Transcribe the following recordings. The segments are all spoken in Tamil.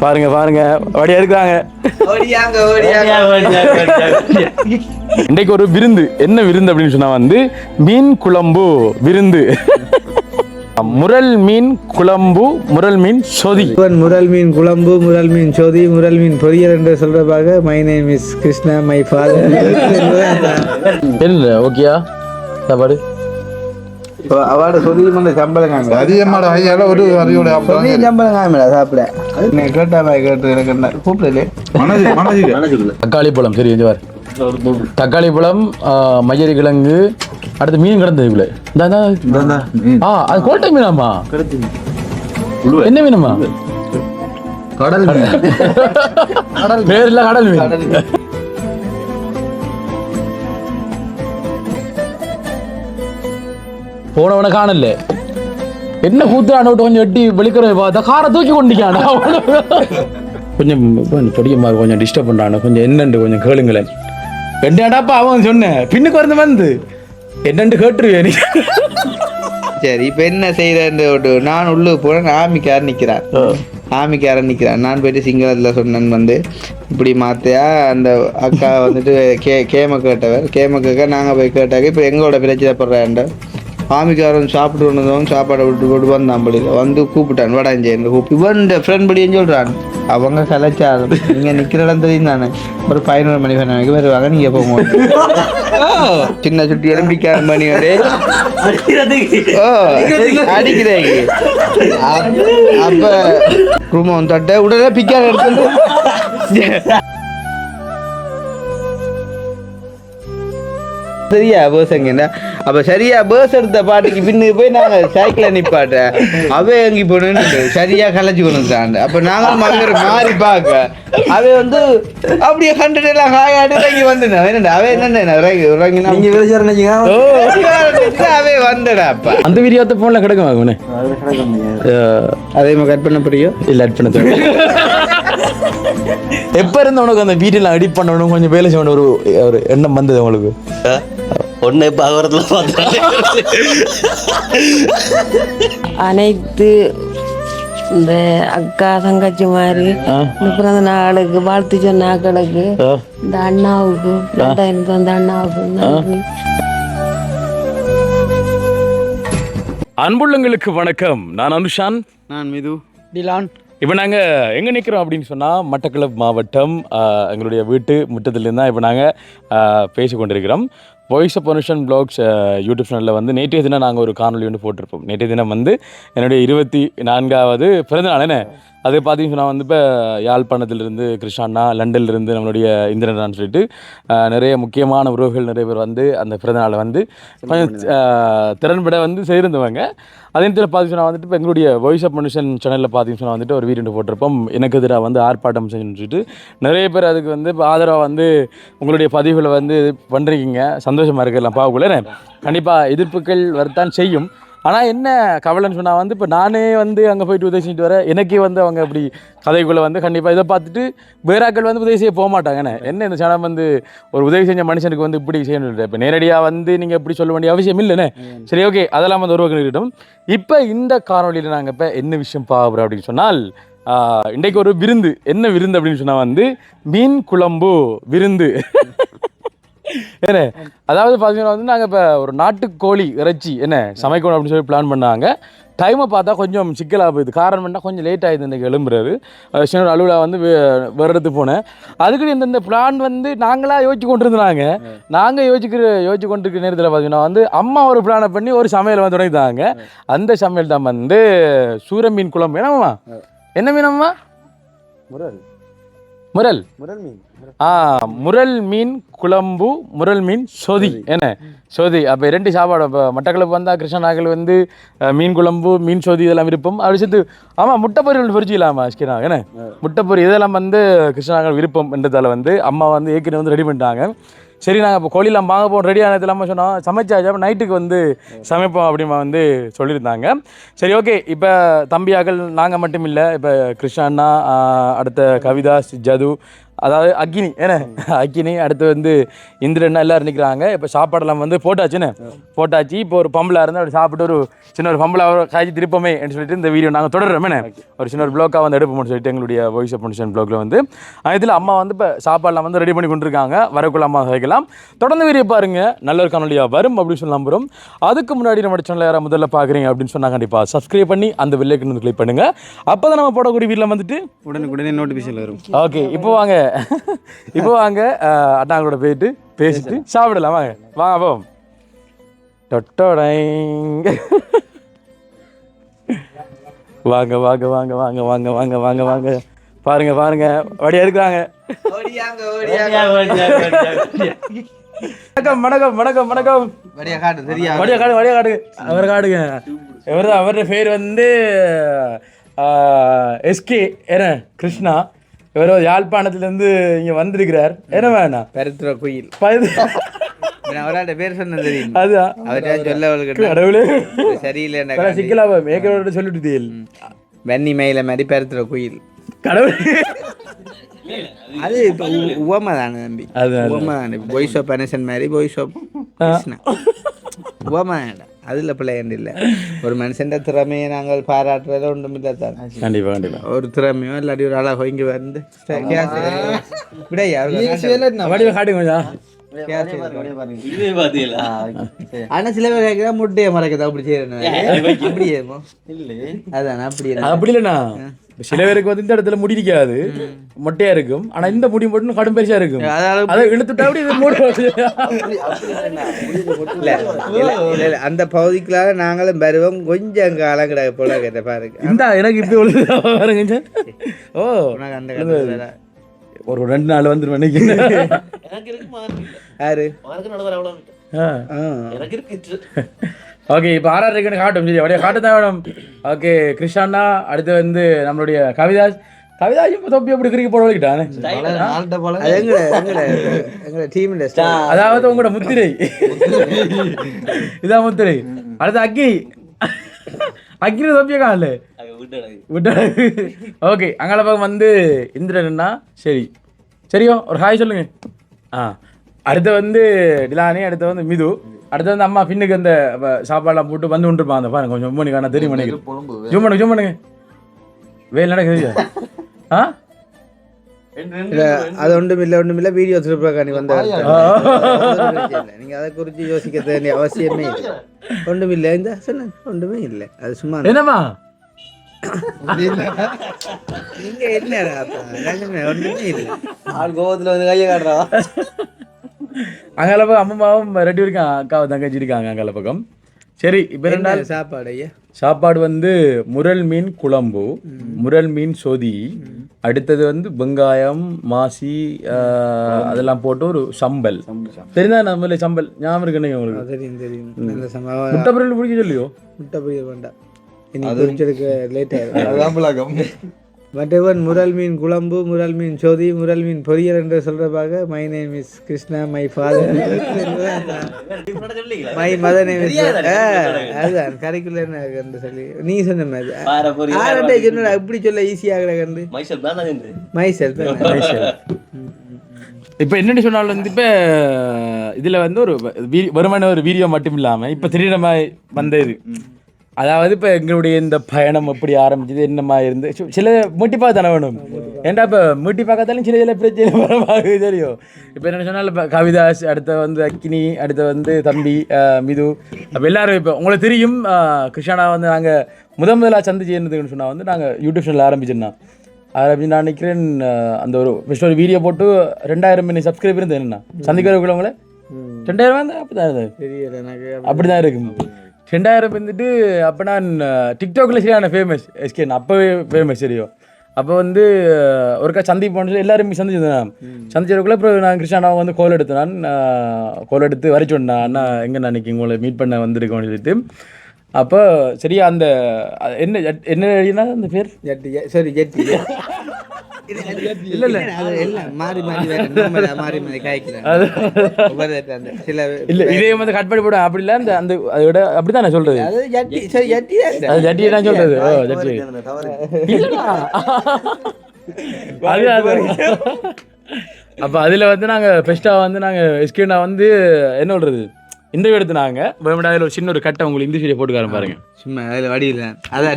பாருங்க பாருங்க ஓடியா இருக்கிறாங்க. இன்றைக்கு ஒரு விருந்து. என்ன விருந்து அப்படின்னு சொன்னா வந்து மீன் குழம்பு விருந்து. முரல் மீன் குழம்பு, முரல் மீன் சொதி. முரல் மீன் குழம்பு, முரல் மீன் சொதி, முரல் மீன் பொரியல் என்று சொல்றதாக. My name is Krishna, my father. என்ன ஓகேயா சாப்பாடு? அவாட சொல்லி சம்பளம் காமி அதிகமான ஐயால ஒரு அறிவோட சம்பளம் காமிடா சாப்பிட கேட்டாமா கேட்டு எனக்கு கூப்பிடலே. தக்காளி பழம் சரி வார். தக்காளி பழம், மஞ்சரி கிழங்கு, அடுத்து மீன் கிடந்தது. அது கோட்டை மீனாமா? என்ன மீனமா? கடல் பேர் இல்ல, கடல் மீன். போனவன காணல. என்ன கூத்துறான கொஞ்சம் எட்டி வெளிக்கிற பார்த்தா காரை தூக்கி கொண்டிக்கான. கொஞ்சம் பொடியம்மா கொஞ்சம் டிஸ்டர்ப் பண்றான. கொஞ்சம் என்னண்டு கொஞ்சம் கேளுங்களேன். என்னடாப்பா அவன் சொன்னேன் பின்னுக்கு வந்து என்னண்டு கேட்டுருவேன். சரி இப்ப என்ன செய்யற? நான் உள்ள போனேன். ஆமிக்கார நிக்கிறான். நான் போயிட்டு சிங்களத்துல சொன்னேன் வந்து இப்படி மாத்தையா அந்த அக்கா வந்துட்டு கேம கேட்க நாங்க போய் கேட்டாக்க இப்ப எங்களோட பிரச்சனை படுறாண்ட ஆமிக்காரன் சாப்பிட்டு வந்தவங்க சாப்பாடை விட்டு வந்தாம்படியில் வந்து கூப்பிட்டான். வடாஞ்சேன்னு கூப்பிட்டு இவன் ஃப்ரெண்ட் படின்னு சொல்கிறான். அவங்க கலாச்சாரம் நீங்கள் நிற்கிற இடம் தெரியும் தானே. ஒரு 11 மணி வரைக்கும் வருவாங்க. நீங்கள் போங்க சின்ன சுட்டி எலும்பிக்கார மணி வந்து அடிக்கிறேங்க. அப்போ ரூமை வந்து தட்ட உடனே பிக்கார எடுத்து சரியா பேர்ஸ் எங்கன்னா அப்போ சரியா பேர்ஸ் எடுத்த பாட்டுக்கு பின்னுக்கு போய் நாங்கள் சைக்கிளில் நிப்பாட்டேன். அவை எங்கி போனேன்னு சரியா கலைச்சி கொண்டுட்டான். அப்போ நாங்களும் மகர் மாறி பார்க்க அவை வந்து அப்படியே கண்டுலாம் காயாடு இறங்கி வந்துட்டேன். என்னடா அவை என்னென்ன அவை வந்துடா. அப்போ அந்த வீடியோத்தை ஃபோனில் கிடைக்கும். அதே மாதிரி கட் பண்ண புரியும் இல்லை அட் பண்ண எப்போ இருந்து உனக்கு அந்த வீடியோலாம் எடிட் பண்ணணும் கொஞ்சம் வேலை செய்யணும் ஒரு எண்ணம் வந்தது உங்களுக்கு? ஒன்னு பாகவரத்துல பார்த்து அனைத்து இந்த அக்கா தங்கச்சி மாதிரி இந்த பிறந்த நாளுக்கு வாழ்த்து சொன்ன ஆக்களுக்கு, இந்த அண்ணாவுக்கு, அந்த அண்ணாவுக்கு நன்றி. அன்புள்ளங்களுக்கு வணக்கம். நான் அனுஷான். நான் மிது டிலான். இப்போ நாங்கள் எங்கே நிற்கிறோம் அப்படின்னு சொன்னால் மட்டக்களப்பு மாவட்டம் எங்களுடைய வீட்டு முற்றத்துலேருந்து தான் இப்போ நாங்கள் பேசி கொண்டிருக்கிறோம். Voice of Anushan vlogs YouTube சேனலில் வந்து நேற்றைய தினம் நாங்கள் ஒரு காணொலி வந்து போட்டிருப்போம். நேற்றைய தினம் வந்து என்னுடைய 24வது பிறந்தநாள். என்ன அது பார்த்தீங்கன்னு சொன்னால் வந்து இப்போ யாழ்ப்பாணத்திலிருந்து கிருஷ்ணா, லண்டன்லேருந்து நம்மளுடைய இந்திரனான்னு சொல்லிட்டு நிறைய முக்கியமான உறவுகள் நிறைய பேர் வந்து அந்த பிறந்தநாளை வந்து கொஞ்சம் திறன்பட வந்து செய்திருந்தவங்க. அதே நேரத்தில் பார்த்தீங்கன்னா வந்துட்டு இப்போ எங்களுடைய வாய்ஸ் ஆஃப் மனுஷன் சேனலில் பார்த்தீங்கன்னா வந்துட்டு ஒரு வீடியோ போட்டிருப்போம். எனக்கு எதிராக வந்து ஆர்ப்பாட்டம் செஞ்சுன்னு சொல்லிட்டு நிறைய பேர் அதுக்கு வந்து இப்போ ஆதரவாக வந்து உங்களுடைய பதிவுகளை வந்து பண்ணுறீங்க. சந்தோஷமாக இருக்கலாம் பார்க்கக்குள்ள. கண்டிப்பாக எதிர்ப்புகள் வரத்தான் செய்யும். ஆனால் என்ன கவலைன்னு சொன்னால் வந்து இப்போ நானே வந்து அங்கே போயிட்டு உதவி செஞ்சுட்டு வரேன். எனக்கே வந்து அவங்க அப்படி கதைக்குள்ளே வந்து கண்டிப்பாக இதை பார்த்துட்டு வேறாக்கள் வந்து உதவி செய்ய போக மாட்டாங்கண்ணே. என்ன இந்த சேனல் வந்து ஒரு உதவி செஞ்ச மனுஷனுக்கு வந்து இப்படி செய்யணும். இப்போ நேரடியாக வந்து நீங்கள் இப்படி சொல்ல வேண்டிய அவசியம் இல்லைண்ணே. சரி ஓகே, அதெல்லாம் வந்து உருவாக்க இருக்கட்டும். இப்போ இந்த காணொலியில் நாங்கள் இப்போ என்ன விஷயம் பார்க்குறோம் அப்படின்னு சொன்னால் இன்றைக்கு ஒரு விருந்து. என்ன விருந்து அப்படின்னு சொன்னால் வந்து மீன் குழம்பு விருந்து. என்ன அதாவது பார்த்தீங்கன்னா வந்து நாங்கள் இப்போ ஒரு நாட்டுக்கோழி இறைச்சி என்ன சமைக்கணும் அப்படின்னு சொல்லி பிளான் பண்ணாங்க. டைமை பார்த்தா கொஞ்சம் சிக்கலாக போயிடுது. காரணம் என்ன, கொஞ்சம் லேட் ஆகிடுது இன்றைக்கி எழும்புறாரு. சின்ன அலுவலாக வந்து வர்றதுக்கு போனேன். அதுக்கு இந்த பிளான் வந்து நாங்களாக யோசிச்சு கொண்டு இருந்தாங்க. நாங்கள் யோசிச்சு கொண்டிருக்கிற நேரத்தில் பார்த்தீங்கன்னா வந்து அம்மா ஒரு பிளானை பண்ணி ஒரு சமையல் வந்து தொடங்கிட்டாங்க. அந்த சமையல் தான் வந்து சூர மீன் குழம்பு. என்னம்மா என்ன மீனம்மா? முரல் மீன். முரல் மீன் குழம்பு, முரல் மீன் சொதி. என்ன சொதி அப்போ 2 சாப்பாடு. இப்போ மட்டக்களப்பு வந்தால் கிருஷ்ணனாக்கள் வந்து மீன் குழம்பு, மீன் சொதி இதெல்லாம் விருப்பம். அப்படி சேர்த்து ஆமாம் முட்டை பொரியல் பொரிச்சிக்கலாமா ஸ்கினா? என்ன முட்டை பொரியல் இதெல்லாம் வந்து கிருஷ்ணனாக்கள் விருப்பம் என்றதால் வந்து அம்மா வந்து ஏற்கனவே வந்து ரெடி பண்ணிட்டாங்க. சரி நாங்கள் இப்போ கோழிலாம் வாங்க போகிறோம் ரெடி ஆனது இல்லாமல் சொன்னோம். சமைச்சாச்சு அப்போ நைட்டுக்கு வந்து சமைப்போம் அப்படிமா வந்து சொல்லியிருந்தாங்க. சரி ஓகே. இப்போ தம்பியாக்கள் நாங்கள் மட்டும் இல்லை, இப்போ கிருஷ்ணா, அடுத்த கவிதா, ஜது, அதாவது அக்கினி ஏன்னா அக்கினி அடுத்து வந்து இந்திரன் எல்லோரும் நிற்கிறாங்க. இப்போ சாப்பாடெல்லாம் வந்து போட்டாச்சுன்னு போட்டாச்சு. இப்போ ஒரு பம்பளாக இருந்தால் அப்படி சாப்பிட்டு ஒரு சின்ன ஒரு பம்பளாக காய்ச்சி திருப்பமே என்று சொல்லிட்டு இந்த வீடியோ நாங்கள் தொடர்றோமே ஒரு சின்ன ஒரு ப்ளாக்காக வந்து எடுப்போம்னு சொல்லிட்டு எங்களுடைய வாய்ஸ் ஆஃப் ஃபவுண்டேஷன் ப்ளாகில் வந்து இதில் அம்மா வந்து இப்போ சாப்பாடெல்லாம் வந்து ரெடி பண்ணி கொண்டிருக்காங்க. வரக்குள்ள அம்மா வைக்கலாம். தொடர்ந்து வீடியோ பாருங்கள், நல்ல ஒரு காணொலியாக வரும் அப்படின்னு சொல்லி நம்புகிறோம். அதுக்கு முன்னாடி நம்ம சேனலில் யாராவது முதல்ல பார்க்குறீங்க அப்படின்னு சொன்னால் கண்டிப்பாக சப்ஸ்கிரைப் பண்ணி அந்த பெல்லைக்கன் வந்து கிளிக் பண்ணுங்கள். அப்போ தான் நம்ம போடக்கூடிய வீட்டில் வந்துட்டு உடனே நோட்டிஃபிகேஷன் வரும். ஓகே, இப்போ வாங்க அண்ணாங்களோட போயிட்டு பேசிட்டு சாப்பிடலாம். வாங்க போவோம். வாங்க வாங்க வாங்க வாங்க வாங்க வாங்க வாங்க வாங்க பாருங்க வடியா இருக்கிறாங்க. வணக்கம் வணக்கம் வணக்கம் வணக்கம். வடியா காடு அவர் காடுங்க. அவருடைய பேர் வந்து எஸ்கே என்ன கிருஷ்ணா. இவர் யாழ்ப்பாணத்துலேருந்து இங்கே வந்திருக்கிறார். என்ன வேணா பருத்துற கோயில் அவராட்ட பேர் சொன்னது தெரியும். அதுதான் சொல்ல கடவுளே சரியில்லை சிக்கலாவ மேக்கரோட சொல்லிட்டு வெண்ணி மயில மாதிரி பருத்துற கோயில் கடவுள். அது இப்போ உவமை தானே தம்பி, உவமை தானே. வாய்ஸ் ஆஃப் ஃபவுண்டேஷன் மாதிரி வாய்ஸ் ஆஃப் உவமை அதில் பிள்ளையண்டு இல்லை. ஒரு மனுஷன் திறமையை நாங்கள் பாராட்டுறத ஒன்றும் இல்லை தான். கண்டிப்பாக கண்டிப்பாக ஒரு திறமையோ இல்லாட்டி ஒரு அழகோ இங்கே வந்து ஆனா சில பேர் கேட்கிறா முட்டையை மறைக்கதா அப்படி செய்யறேன். அப்படி அதான் அப்படி இல்லைண்ணா. சில பேருக்கு வந்து இந்த இடத்துல முடி இருக்காது, மொட்டையா இருக்கும். ஆனா இந்த முடி மட்டும் கடும் பெருசா இருக்கும். அதை இழுத்துட்டா அப்படி அந்த பகுதிக்குள்ளாக நாங்களும் வருவோம். கொஞ்சம் காலம் கிடக்கு போல கேட்ட பாருங்க. இந்த எனக்கு இப்படி பாருங்க. ஓ அந்த ஒரு 2 நாள் வந்துருவேன். யாரு ஓகே, இப்போ ஆர்ஆர் இருக்குன்னு காட்டும். சரி அப்படியே காட்டு தான் வேணும். ஓகே கிருஷ்ணா, அடுத்து வந்து நம்மளுடைய கவிதாஸ். இப்போ தொப்பி எப்படி கிரிக்கெட் போட வலிக்கிட்டானே. அதாவது உங்களோட முத்திரை இதான் முத்திரை. அடுத்து அக்னி தொப்பிய காணல விட்டு. ஓகே, அங்கே பக்கம் வந்து இந்திரன்னா சரியோ ஒரு ஹாய் சொல்லுங்க. அடுத்து வந்து டிலானி, அடுத்து வந்து மிது, அடுத்து வந்து அம்மா பின்னுக்கு அந்த சாப்பாடெல்லாம் போட்டு வந்து கொண்டுருப்பான். அந்த பாருங்க கொஞ்சம் மணி காண தெரியும் நினைக்கிறேன். ஜூம் பண்ணுங்க வேலை நடக்குது. அது ஒன்றுமில்லை வீடியோ திருப்பி வந்த நீங்க அதை குறித்து யோசிக்க வேண்டிய அவசியமே இல்லை. ஒன்றுமில்லை இந்த சொன்ன ஒன்றுமே இல்லை. அது சும்மா என்னமா நீங்க என்ன ஒன்றுமே இல்லை. ஆள் கோவத்தில் வந்து கையை காட்டுறா. அங்கால பக்கம் அம்மாவும் ரெடி இருக்காங்க, அக்காவை தங்கச்சி இருக்காங்க அங்கால பக்கம். சரி, இப்போ 2 நாள் சாப்பாடு ஐயா. சாப்பாடு வந்து முரல் மீன் குழம்பு, முரல் மீன் சொதி, அடுத்தது வந்து வெங்காயம் மாசி அதெல்லாம் போட்டு ஒரு சம்பல். தெரியுதா நம்மள சம்பல் ஞாபகம் இருக்கு உங்களுக்கு? தெரியும். முட்டை பொரியல் பிடிக்க சொல்லியோ? முட்டை பொரியல் வேண்டாம், இன்னைக்கு லேட் ஆயிடும். மற்றவன் முரல் மீன் குழம்பு, முரல் மீன் சோதி, முரல் மீன் பொரியல் என்று சொல்றதாக my name is Krishna, my father, my mother name is. அதுதான் கரிக்குலர் என்று சொல்லி நீ சொன்ன மாதிரி சொன்ன அப்படி சொல்ல ஈஸியாக கண்டு மைசெல். இப்போ என்னென்னு சொன்னாலும் வந்து இப்போ இதில் வந்து ஒரு வருமான ஒரு வீடியோ மட்டும் இல்லாமல் இப்போ திடீரமாக வந்தது. அதாவது இப்போ எங்களுடைய இந்த பயணம் எப்படி ஆரம்பிச்சது, என்னமா இருந்து சில மூட்டி பார்க்க தானே வேணும். ஏன்டா இப்போ மூட்டி பார்க்கத்தாலும் சில பிரச்சனை வரமாகுது தெரியும். இப்போ என்ன சொன்னாலும் இப்போ கவிதாஸ், அடுத்த வந்து அக்கினி, அடுத்த வந்து தம்பி மிது, அப்போ எல்லோரும் இப்போ உங்களுக்கு தெரியும். கிருஷ்ணா வந்து நாங்கள் முதலாக சந்திச்சு என்னதுன்னு சொன்னால் வந்து நாங்கள் யூடியூப் சேனல் ஆரம்பிச்சிருந்தோம். நான் நினைக்கிறேன் அந்த ஒரு ஃபஸ்ட் ஒரு வீடியோ போட்டு 2000 சப்ஸ்கிரைபர் இருந்தது. என்னென்னா சந்திக்கிறவங்கள உங்களை 2000 தான் அப்படி தான் இருந்தது. அப்படி தான் இருக்கும். 2000 வந்துட்டு அப்போ நான் டிக்டாக்ல சரியான ஃபேமஸ் எஸ்கேன், அப்போவே ஃபேமஸ் தெரியும். அப்போ வந்து ஒருக்கா சந்திப்போன்னு சொல்லி எல்லாருமே சந்திச்சிருந்தேன். சந்திச்சதுக்குள்ளே அப்புறம் நான் கிருஷ்ணாவை வந்து கோல் எடுத்தேன். நான் கோல் எடுத்து வரைச்சு வந்தேன். அண்ணா எங்கே அன்றைக்கி உங்களை மீட் பண்ண வந்திருக்கோன்னு சொல்லிட்டு. அப்போ சரியா அந்த என்ன அந்த பேர் ஜெட்டி இல்லை மாறி காய்க்கிறேன். இல்லை இதே வந்து கட் பண்ணி போடுவேன். அப்படி இல்லை அந்த அந்த அதோட அப்படி தான் நான் சொல்கிறது. அது ஜட்டி தான் சொல்கிறது. ஜட்டி அப்போ அதில் வந்து நாங்கள் ஃபெஸ்ட்டாக வந்து நாங்கள் எஸ்கேனா வந்து என்ன சொல்கிறது இன்டர்வியூ எடுத்துனாங்க அதில் ஒரு சின்ன ஒரு கட்டை உங்களுக்கு இந்த வீடியோ போட்டுக்காரன் பாருங்க சும்மா அதில் வடியில் அதான்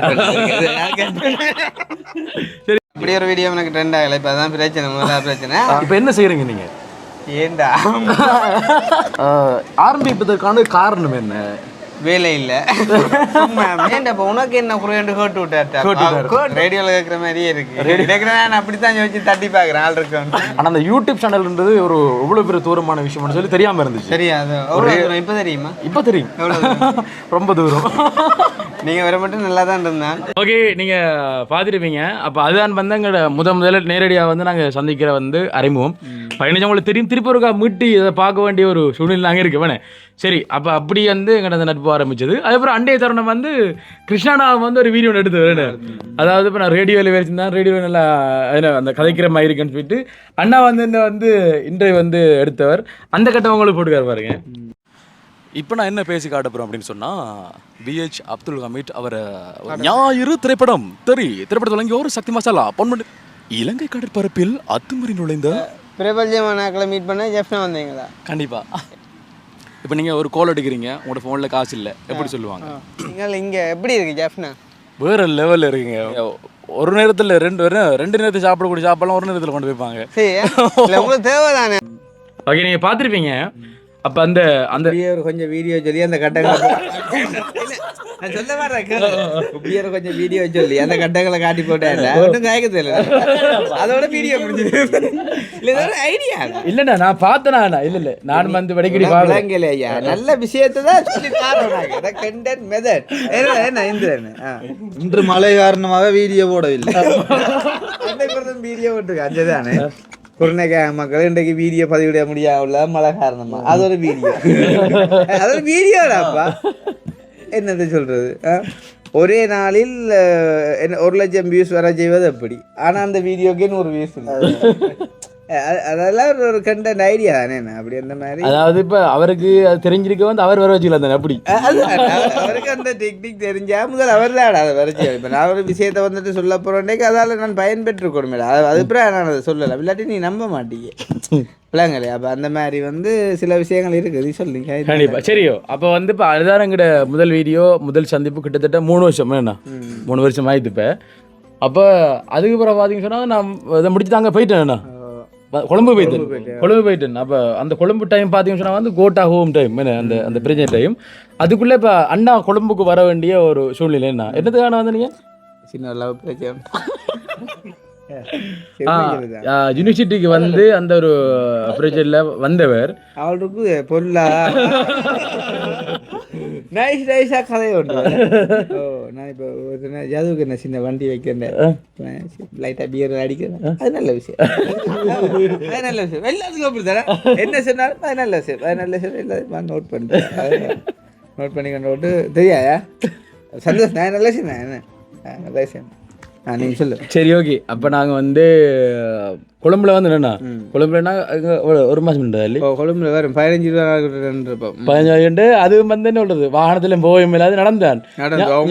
சரி இப்படி ஒரு வீடியோ எனக்கு ட்ரெண்ட் ஆகலை இப்போ அதான் பிரச்சனை முதல்ல பிரச்சனை இப்போ என்ன செய்கிறீங்க நீங்கள் ஏண்டா ஆரம்பிப்பதற்கான காரணம் என்ன வேலை இல்லை ஏன்டா இப்போ உனக்கு என்ன குறையண்டு கேட்டு விட்டாரு ரேடியோவில் கேட்குற மாதிரியே இருக்கு நான் அப்படித்தான் யோசிச்சு தட்டி பார்க்குறேன் ஆள் இருக்கேன் ஆனால் அந்த யூடியூப் சேனல்ன்றது ஒரு எவ்வளோ பெரிய தூரமான விஷயம்னு சொல்லி தெரியாமல் இருந்துச்சு சரியா அது எவ்வளோ தூரம் இப்போ தெரியுமா இப்போ தெரியும் ரொம்ப தூரம் நீங்கள் வர மட்டும் நல்லா தான் இருந்தேன் ஓகே நீங்கள் பார்த்துருப்பீங்க அப்போ அதுதான் வந்து எங்களோட முதல்ல நேரடியாக வந்து நாங்கள் சந்திக்கிற வந்து அறிமுகம் பதினஞ்சு உங்களுக்கு தெரியும் திருப்பூருக்கா மீட்டி இதை பார்க்க வேண்டிய ஒரு சூழ்நிலை நாங்கள் இருக்கு வேணே சரி அப்போ அப்படி வந்து எங்கள்கிட்ட அந்த நட்பு ஆரம்பிச்சது அதுக்கப்புறம் அண்டைய தருணம் வந்து கிருஷ்ணானா வந்து ஒரு வீடியோ எடுத்து வேணும் அதாவது இப்போ நான் ரேடியோவில் வச்சுருந்தேன் ரேடியோவில் நல்லா அந்த கதைக்கிற மாதிரி இருக்குன்னு சொல்லிட்டு அண்ணா வந்து இந்த வந்து இன்றைய வந்து எடுத்தவர் அந்த கட்டம் உங்களுக்கு போட்டுக்காரு பாருங்க இப்போ நான் என்ன பேசி காட்ட போகிறேன் அப்படின்னு சொன்னால் பிஹெச் அப்துல் ஹமீட் அவர் ஞாயிறு திரைப்படம் திரைப்படத்தில் வழங்கிய ஒரு சக்தி மசாலா பொன்மணி இலங்கை கடற்பரப்பில் அத்துமீறி நுழைந்த பிரபல்யமானாக்களை மீட் பண்ண ஜெஃப்னா வந்தீங்களா கண்டிப்பாக இப்போ நீங்கள் ஒரு கால் அடிக்கிறீங்க உங்களோட ஃபோனில் காசு இல்லை எப்படி சொல்லுவாங்க நீங்கள் இங்கே எப்படி இருக்குது ஜெஃப்னா வேறு லெவலில் இருக்குங்க ஒரு நேரத்தில் ரெண்டு நேரத்தில் சாப்பிடக்கூடிய சாப்பாடுலாம் ஒரு நேரத்தில் கொண்டு போய்ப்பாங்க சரி உங்களுக்கு தேவை தானே ஓகே நீங்கள் பார்த்துருப்பீங்க அப்போ அந்த அந்த கொஞ்சம் வீடியோ சொல்லி அந்த கட்டங்களை நான் சொல்ல மாட்டேன் கொஞ்சம் வீடியோ சொல்லி அந்த கட்டங்களை காட்டி போட்டேன் ஒன்றும் காய்க்க தெரியல அதோட வீடியோ முடிஞ்சது இல்லை ஐடியா இல்லைண்ணா நான் பார்த்தேனா இல்லை நான் வந்து வடிக்கடி பார்க்கல ஐயா நல்ல விஷயத்தை தான் சொல்லி காரணம் கண்டென்ட் மெத்தட் என்ன இன்று மழை காரணமாக வீடியோ போடவில்லை வீடியோ போட்டுருக்கு அதுதானே குருணைக்காக மக்கள் இன்றைக்கு வீடியோ பதிவிட முடியாமல மழை காரணமா அது ஒரு வீடியோடாப்பா என்னது சொல்றது ஒரே நாளில் 1,00,000 வியூஸ் வர செய்வது எப்படி ஆனா அந்த வீடியோக்கே 100 வியூஸ் அதெல்லாம் ஒரு கண்டென்ட் ஐடியா தானே அப்படி அந்த மாதிரி அதாவது இப்போ அவருக்கு அது தெரிஞ்சிருக்க வந்து அவர் வர வச்சுக்கலாம் தானே அப்படி அவருக்கு அந்த டெக்னிக் தெரிஞ்சா முதல் அவர் தான் அதை வரைச்சி இப்போ நான் ஒரு விஷயத்தை வந்துட்டு சொல்ல போகிறேன்டேக்கு அதால் நான் பயன்பெற்றுக்கணும் மேடம் அது அப்புறம் நான் அதை சொல்லலை இல்லாட்டி நீ நம்ப மாட்டீங்க பிள்ளைங்களே அப்போ அந்த மாதிரி வந்து சில விஷயங்கள் இருக்குது சொல்லுங்க கண்டிப்பாக சரியோ அப்போ வந்து இப்போ அதுதான் எங்கிட்ட முதல் வீடியோ முதல் சந்திப்பு கிட்டத்தட்ட 3 வருஷம் என்ன 3 வருஷம் ஆயிடுது இப்போ அப்போ அதுக்கு அப்புறம் பார்த்தீங்கன்னு சொன்னால் நான் இதை முடிச்சு தாங்க போயிட்டேன்ண்ணா கொழும்பு போயிட்டேன் அப்போ அந்த கொழும்பு டைம் பார்த்தீங்கன்னு சொன்னால் வந்து கோட்டா ஹோம் டைம் அந்த அந்த பிரச்சனை டைம் அதுக்குள்ளே இப்போ அண்ணா கொழும்புக்கு வர வேண்டிய ஒரு சூழ்நிலை என்னதுக்கான வந்து நீங்கள் சின்ன லவ் பிரச்சனை யூனிவர்சிட்டிக்கு வந்து அந்த ஒரு ப்ரொஜெக்டில் வந்தவர் அவருக்கு பொருளா நைஸாக கதை ஒன்று நான் இப்போ ஜாதுவுக்கு என்ன சின்ன வண்டி வைக்கிறேன் லைட்டாக பியர் அடிக்கிறேன் அது நல்ல விஷயம் அது நல்ல விஷயம் எல்லாத்துக்கும் அப்படி தானே என்ன சொன்னாலும் அது நல்ல விஷயம் எல்லாத்தையும் நோட் பண்ணிட்டேன் நோட் பண்ணி கொண்டு தெரியாயா சந்தோஷம் நான் நல்ல விஷயம் என்ன நல்ல விஷயம் நீங்கள் சொல்லு சரி ஓகே அப்போ நாங்கள் வந்து கொழும்புல வந்து என்னண்ணா கொழும்புலன்னா ஒரு மாதம் இல்லை கொழும்புல வரும் 15 அது வந்து என்ன சொல்றது வாகனத்துல போயும் இல்லாது நடந்தான்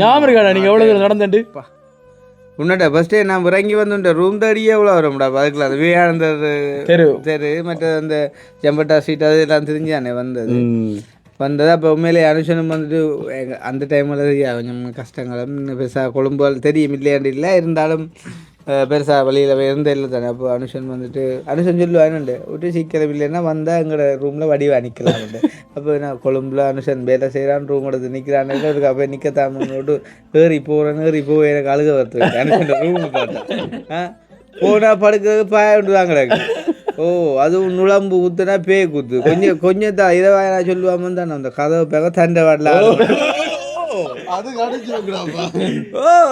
ஞாபகம் இருக்காடா நீங்கள் எவ்வளோ தூரம் நடந்துட்டு உன்னட்ட ஃபஸ்ட்டே நான் இறங்கி வந்து ரூம் தடியே எவ்வளோ வரும்டா அதுக்குள்ள அந்த விவேகானந்தர் தெரு மற்ற அந்த ஜம்பட்டா ஸ்ட்ரீட் அது எல்லாம் தெரிஞ்சானே வந்தது அப்போ உண்மையிலே அனுஷனும் வந்துட்டு அந்த டைமில் கொஞ்சம் கஷ்டங்களும் பெருசாக கொழும்புகள் தெரியும் இல்லையாண்டு இல்லை இருந்தாலும் பெருசாக வழியில் இருந்த இல்லை தானே அப்போ அனுஷன் வந்துட்டு அனுஷன் சொல்லுவானுண்டு விட்டு சீக்கிரம் இல்லைன்னா வந்தால் எங்களோட ரூமில் வடிவா நிற்கலாம்ண்டு அப்போ நான் கொழும்புல அனுஷன் வேலை செய்கிறான் ரூம் எடுத்து நிற்கிறான்னு இருக்கு அப்போ நிற்கத்தாமட்டு ஏறி போய் எனக்கு அழுக வருது அனுஷன் ரூமு பார்த்தேன் போனால் படுக்கிறது பாயண்டுவாங்க அதுவும் நுழம்பு ஊத்துனா பேய் குத்து கொஞ்சம் தான் இதை நான் சொல்லுவாம தான் அந்த கதவை பேக தண்டை வாடலாம்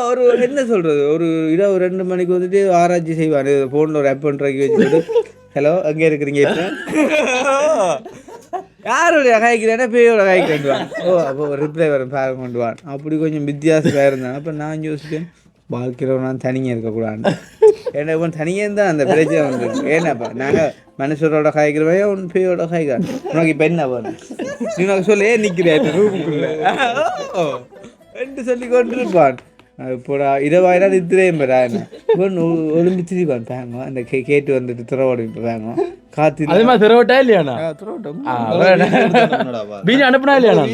ஒரு என்ன சொல்றது ஒரு இரவு 2 மணிக்கு வந்துட்டு ஆராய்ச்சி செய்வான் போன்ல ஒரு ஆப் பண்றதுக்கு வச்சுட்டு ஹலோ அங்கே இருக்கிறீங்க யாருடைய காய்க்கிறேன்னா பேயோட காய்க்குவான் அப்போ ரிப்ளை வரும் பேர கொண்டுவான் அப்படி கொஞ்சம் வித்தியாசமாக இருந்தான் அப்போ நான் யோசிச்சேன் வாழ்க்கையில் நான் தனியாக இருக்கக்கூடாது ஏன்னா இப்போ தனியாக இருந்தால் அந்த பிரச்சனை வந்துருக்கு ஏன்னாப்பா நாங்கள் மனுஷரோட காய்க்கிறவையோ உன் பேயோட காய்க்கிறான் உனக்கு இப்போ என்ன வேணும் நீ உனக்கு சொல்ல நிற்கிறேன் ரூமுக்குள்ள என்று சொல்லி கொண்டு இருப்பான் இப்போ இரவாயிரம் இத்திரையும் பெறாங்க ஒலிம்பிச்சு பாங்க அந்த கேட்டு வந்துட்டு திறவோடு இப்போ வாங்க காத்து அதே மாதிரி திரவட்டா இல்லையாண்ணா பீஜி அனுப்புனா இல்லையாண்ணா